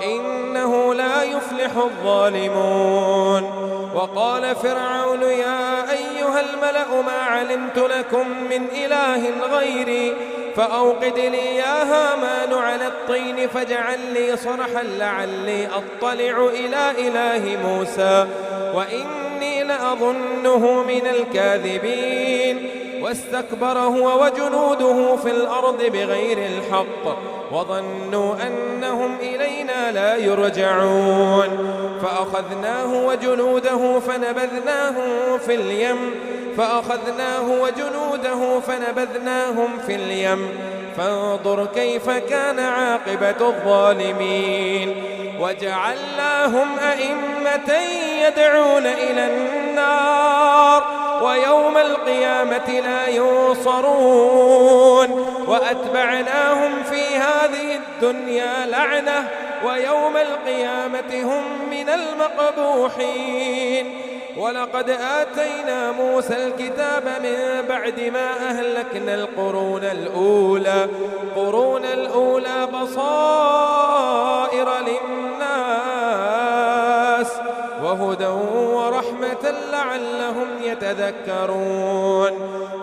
إنه لا يفلح الظالمون. وقال فرعون يا أيها الملأ ما علمت لكم من إله غيري فأوقد لي يا هامان على الطين فاجعل لي صرحا لعلي أطلع إلى إله موسى وإني لأظنه من الكاذبين. واستكبر هو وجنوده في الأرض بغير الحق وظنوا أنهم إلينا لا يرجعون فأخذناه وجنوده فنبذناهم في اليم فانظر كيف كان عاقبة الظالمين. وجعلناهم أئمة يدعون إلى النار ويوم القيامة لا ينصرون. وأتبعناهم في هذه الدنيا لعنة ويوم القيامة هم من المقبوحين. ولقد آتينا موسى الكتاب من بعد ما أهلكنا القرون الأولى بصائر للناس وهدى ورحمة لعلهم يتذكرون.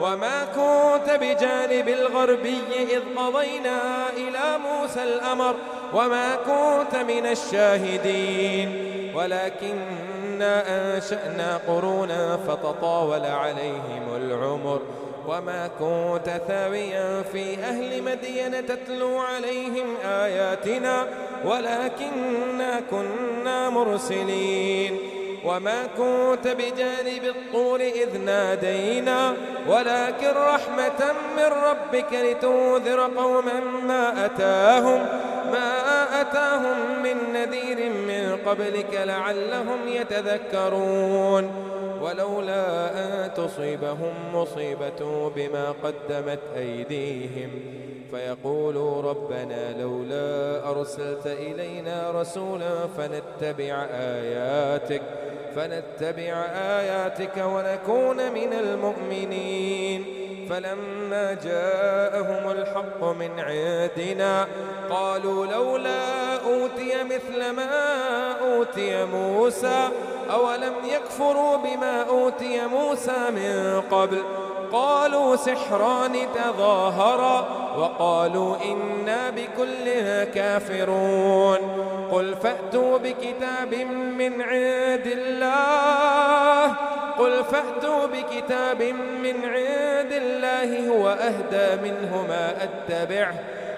وما كنت بجانب الغربي إذ قضينا إلى موسى الأمر وما كنت من الشاهدين ولكننا أنشأنا قرونا فتطاول عليهم العمر وما كنت ثاويا في أهل مدين تتلو عليهم آياتنا ولكننا كنا مرسلين. وما كنت بجانب الطور إذ نادينا ولكن رحمة من ربك لتنذر قوما ما أتاهم من نذير من قبلك لعلهم يتذكرون. ولولا أن تصيبهم مصيبة بما قدمت أيديهم فيقولوا ربنا لولا أرسلت إلينا رسولا فنتبع آياتك ونكون من المؤمنين. فلما جاءهم الحق من عندنا قالوا لولا أوتي مثل ما أوتي موسى أولم يكفروا بما أوتي موسى من قبل قالوا سحران تظاهرا وقالوا إنا بكل كافرون. قل فأتوا بكتاب من عند الله هو أهدى منهما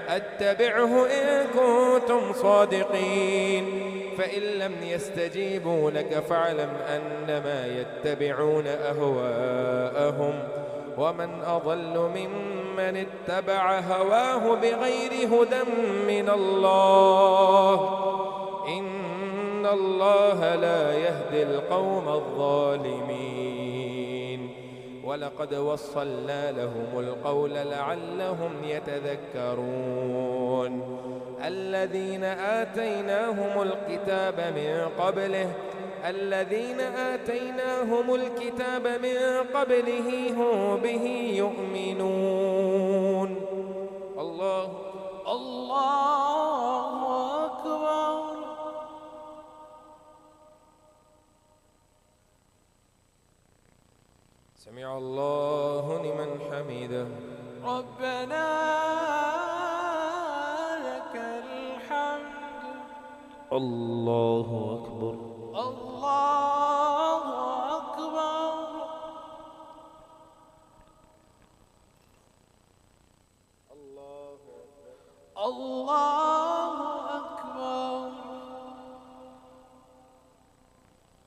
أتبعه إن كنتم صادقين. فإن لم يستجيبوا لك فاعلم أنما يتبعون أهواءهم ومن أضل ممن اتبع هواه بغير هدى من الله إن الله لا يهدي القوم الظالمين ولقد وصلنا لهم القول لعلهم يتذكرون الذين آتيناهم الكتاب من قبله هم به يؤمنون الله أكبر. سمع الله لمن حمده ربنا لك الحمد. الله أكبر. الله أكبر. الله أكبر.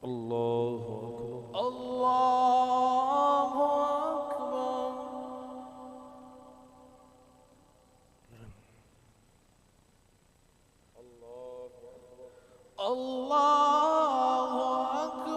الله أكبر. الله أكبر. الله أكبر.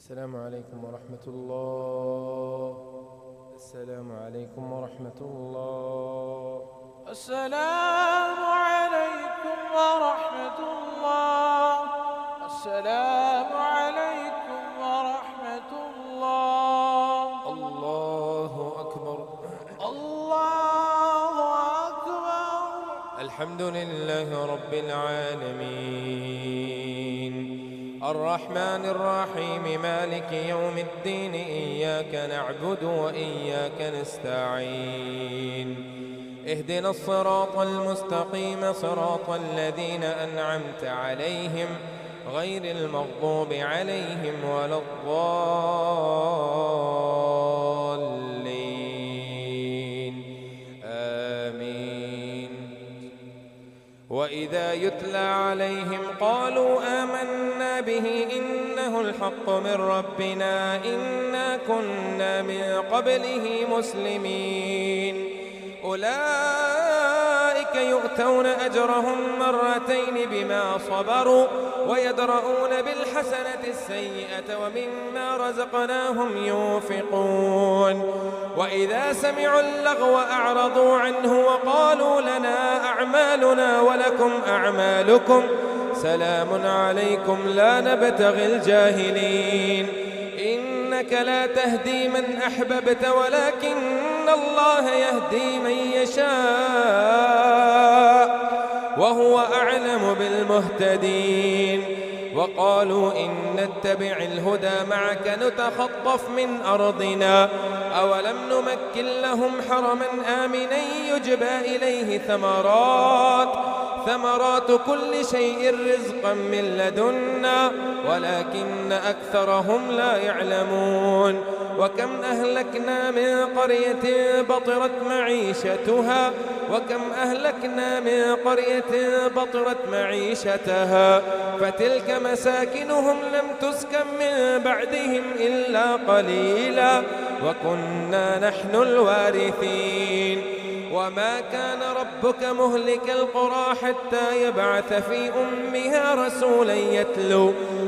السلام عليكم ورحمة الله. السلام عليكم ورحمة الله. السلام عليكم ورحمة الله. السلام عليكم ورحمة الله. الله أكبر. الله أكبر. الحمد لله رب العالمين الرحمن الرحيم مالك يوم الدين إياك نعبد وإياك نستعين اهدنا الصراط المستقيم صراط الذين أنعمت عليهم غير المغضوب عليهم ولا الضالين آمين. وإذا يتلى عليهم قالوا آمنا به إنه الحق من ربنا إنا كنا من قبله مسلمين أولئك يؤتون أجرهم مرتين بما صبروا ويدرؤون بالحسنة السيئة ومما رزقناهم ينفقون وإذا سمعوا اللغو أعرضوا عنه وقالوا لنا أعمالنا ولكم أعمالكم سلام عليكم لا نبتغي الجاهلين إنك لا تهدي من أحببت ولكن الله يهدي من يشاء وهو أعلم بالمهتدين وقالوا إن نتبع الهدى معك نتخطف من أرضنا أولم نمكن لهم حرما آمنا يجبى إليه ثمرات كل شيء رزقا من لدنا ولكن أكثرهم لا يعلمون وكم أهلكنا من قرية بطرت معيشتها فتلك مساكنهم لم تسكن من بعدهم إلا قليلا وكنا نحن الوارثين وما كان ربك مهلك القرى حتى يبعث في أمها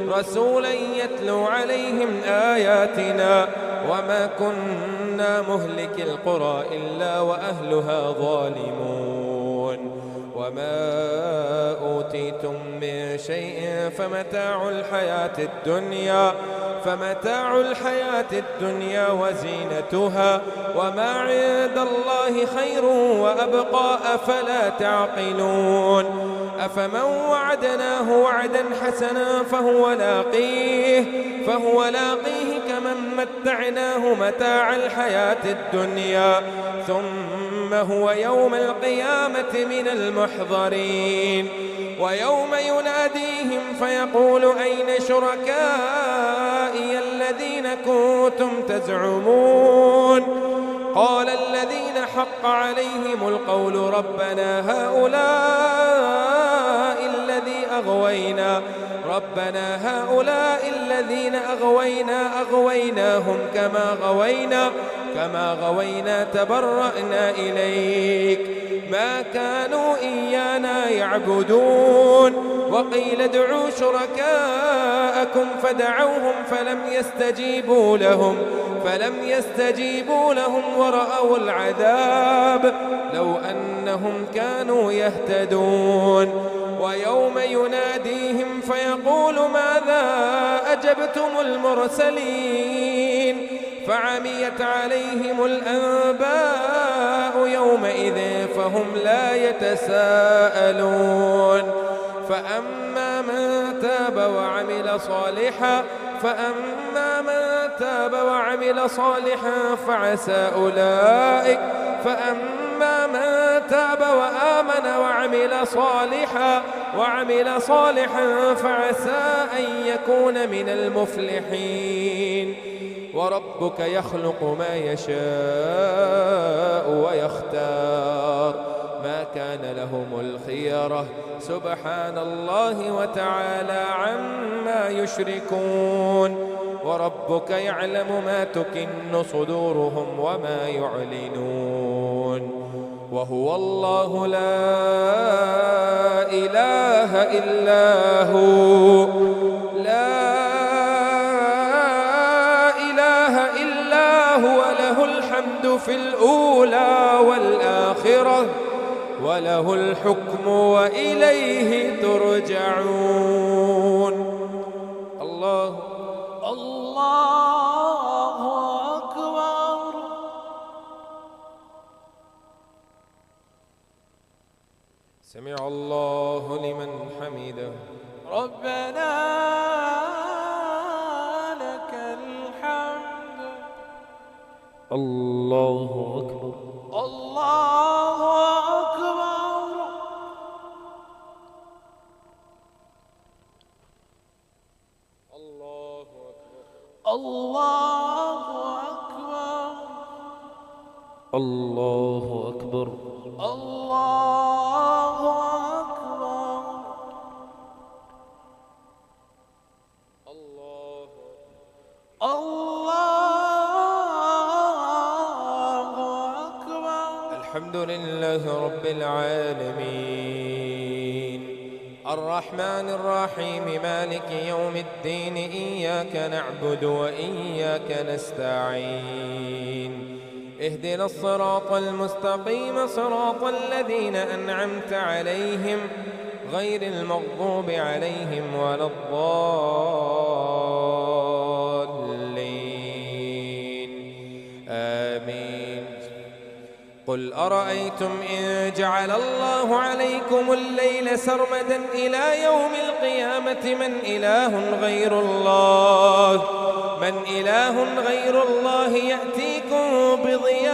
رسولا يتلو عليهم آياتنا وما كنا مهلك القرى إلا وأهلها ظالمون وما أوتيتم من شيء فمتاع الحياة الدنيا وزينتها وما عند الله خير وأبقى أفلا تعقلون أفمن وعدناه وعدا حسنا فهو لاقيه كمن متعناه متاع الحياة الدنيا ثم هو يوم القيامة من المحضرين ويوم يناديهم فيقول أين شركائي الذين كنتم تزعمون قال الذين حق عليهم القول ربنا هؤلاء الذين أغوينا أغويناهم كما غوينا تبرأنا إليك ما كانوا إيانا يعبدون وقيل ادعوا شركاءكم فدعوهم فلم يستجيبوا لهم ورأوا العذاب لو أنهم كانوا يهتدون ويوم يناديهم فيقول ماذا أجبتم المرسلين فعميت عليهم الأنباء يومئذ فهم لا يتساءلون فأما من تاب وعمل صالحا فأما من تاب وآمن وعمل صالحا فعسى أن يكون من المفلحين وربك يخلق ما يشاء ويختار ما كان لهم الخيرة سبحان الله وتعالى عما يشركون وربك يعلم ما تكن صدورهم وما يعلنون وهو الله لا إله إلا هو له الحمد في الأولى والآخرة وله الحكم وإليه ترجعون الله أكبر سمع الله لمن حمده ربنا لك الحمد الله أكبر الله أكبر الله أكبر الله أكبر الله أكبر الله أكبر الحمد لله رب العالمين الرحمن الرحيم مالك يوم الدين إياك نعبد وإياك نستعين اهدنا الصراط المستقيم صراط الذين أنعمت عليهم غير المغضوب عليهم ولا الضالين آمين قل أرأيتم إن جعل الله عليكم الليل سرمدا إلى يوم القيامة من إله غير الله يأتيكم بضياء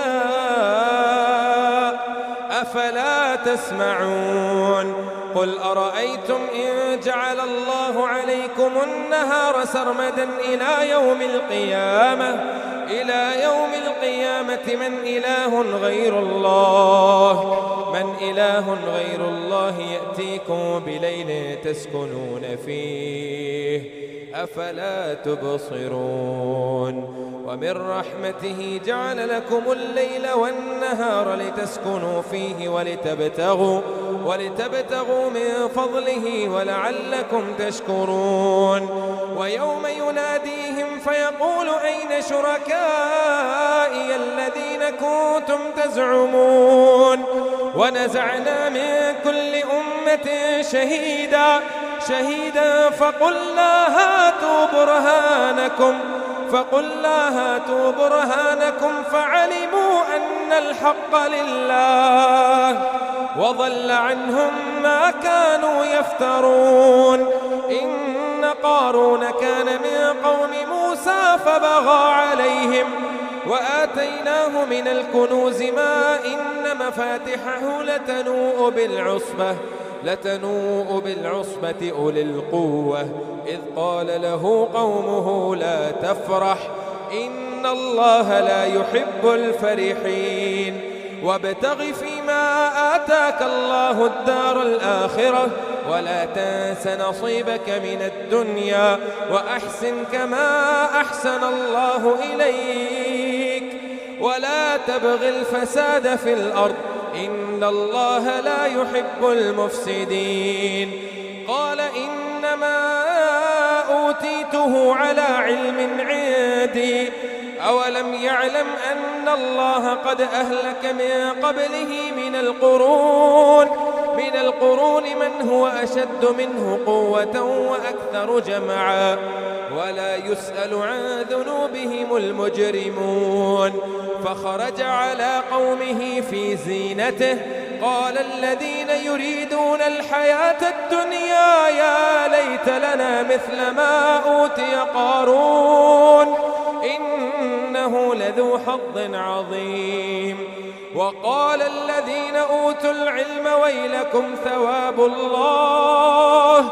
أفلا تسمعون قل أرأيتم إن جعل الله عليكم النهار سرمدا إلى يوم القيامة من إله غير الله يأتيكم بليل تسكنون فيه أفلا تبصرون ومن رحمته جعل لكم الليل والنهار لتسكنوا فيه ولتبتغوا من فضله ولعلكم تشكرون ويوم يناديهم فيقول أين شركائي الذين كنتم تزعمون ونزعنا من كل أمة شهيدا فقلنا هاتوا برهانكم فعلموا أن الحق لله وضل عنهم ما كانوا يفترون إن قارون كان من قوم موسى فبغى عليهم وآتيناه من الكنوز ما إن مفاتحه لتنوء بالعصبة أولي القوة إذ قال له قومه لا تفرح إن الله لا يحب الفرحين وابتغ فيما آتاك الله الدار الآخرة ولا تنس نصيبك من الدنيا وأحسن كما أحسن الله إليك ولا تبغ الفساد في الأرض إن الله لا يحب المفسدين قال إنما أوتيته على علم عندي أولم يعلم أن الله قد أهلك من قبله من القرون من هو أشد منه قوة وأكثر جمعا ولا يسأل عن ذنوبهم المجرمون فخرج على قومه في زينته قال الذين يريدون الحياة الدنيا يا ليت لنا مثل ما أوتي قارون إنه لذو حظ عظيم وقال الذين أوتوا العلم ويلكم ثواب الله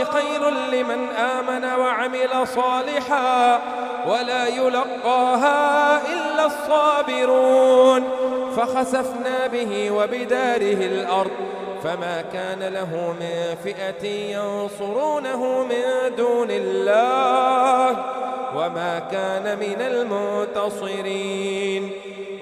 خير لمن آمن وعمل صالحا ولا يلقاها إلا الصابرون فخسفنا به وبداره الأرض فما كان له من فئة ينصرونه من دون الله وما كان من المنتصرين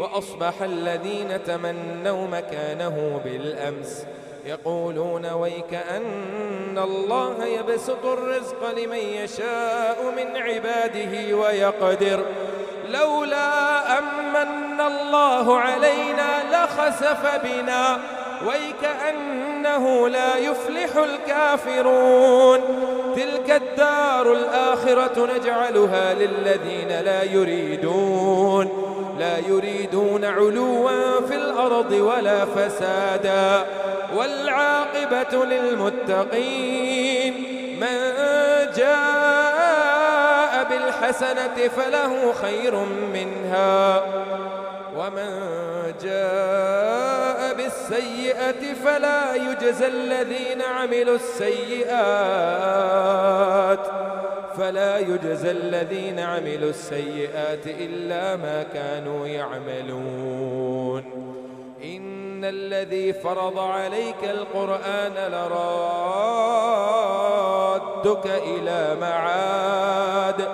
وأصبح الذين تمنوا مكانه بالأمس يقولون ويك أن الله يبسط الرزق لمن يشاء من عباده ويقدر لولا أمن الله علينا لخسف بنا ويكأنه لا يفلح الكافرون تلك الدار الآخرة نجعلها للذين لا يريدون علوا في الأرض ولا فسادا والعاقبة للمتقين من جاء بالحسنة فله خير منها ومن جاء بالسيئة فلا يجزى الذين عملوا السيئات إلا ما كانوا يعملون إن الذي فرض عليك القرآن لرادك إلى معاد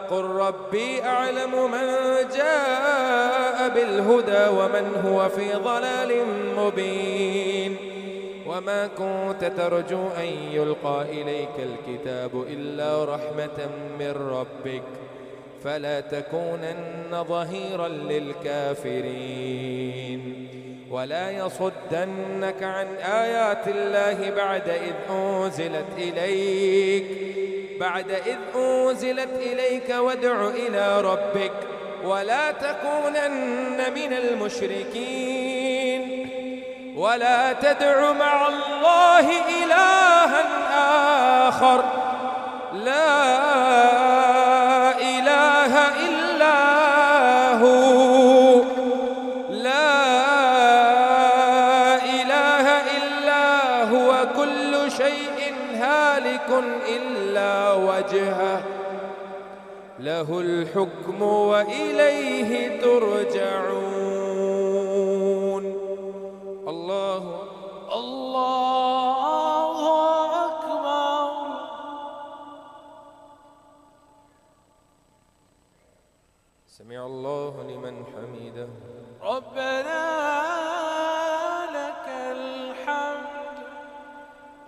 قل ربي أعلم من جاء بالهدى ومن هو في ضلال مبين وما كنت ترجو أن يلقى إليك الكتاب إلا رحمة من ربك فلا تكونن ظهيرا للكافرين ولا يصدنك عن آيات الله بعد إذ أنزلت إليك وادع إلى ربك ولا تكونن من المشركين ولا تدع مع الله إلها آخر لا إله إلا هو كل شيء هالك إلا وجهه له الحكم وإليه ترجعون الله الله أكبر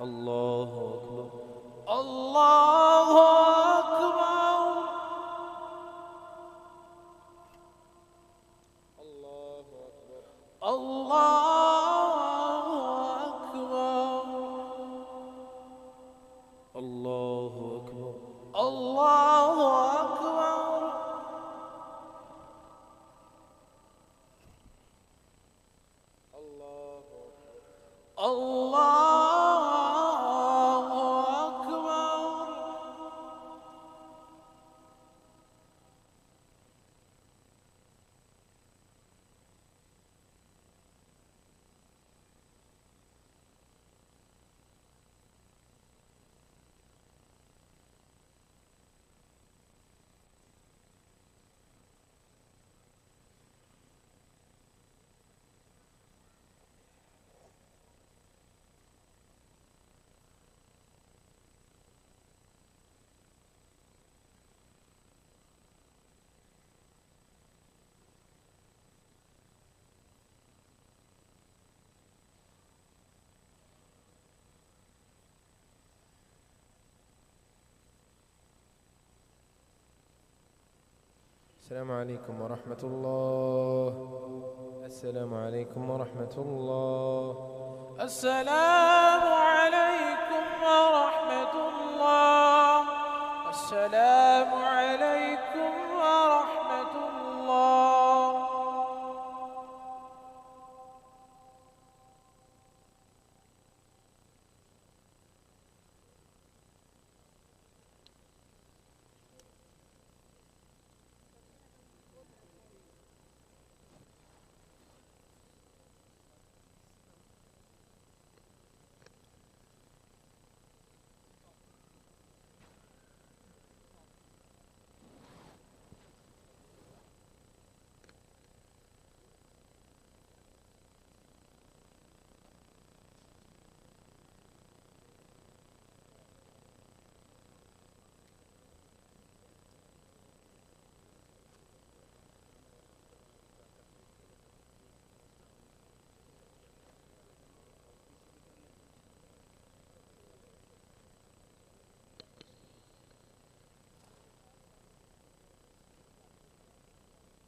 الله أكبر. الله أكبر. الله أكبر. الله أكبر. الله أكبر. الله أكبر. السلام عليكم ورحمة الله. السلام عليكم ورحمة الله. السلام عليكم ورحمة الله. السلام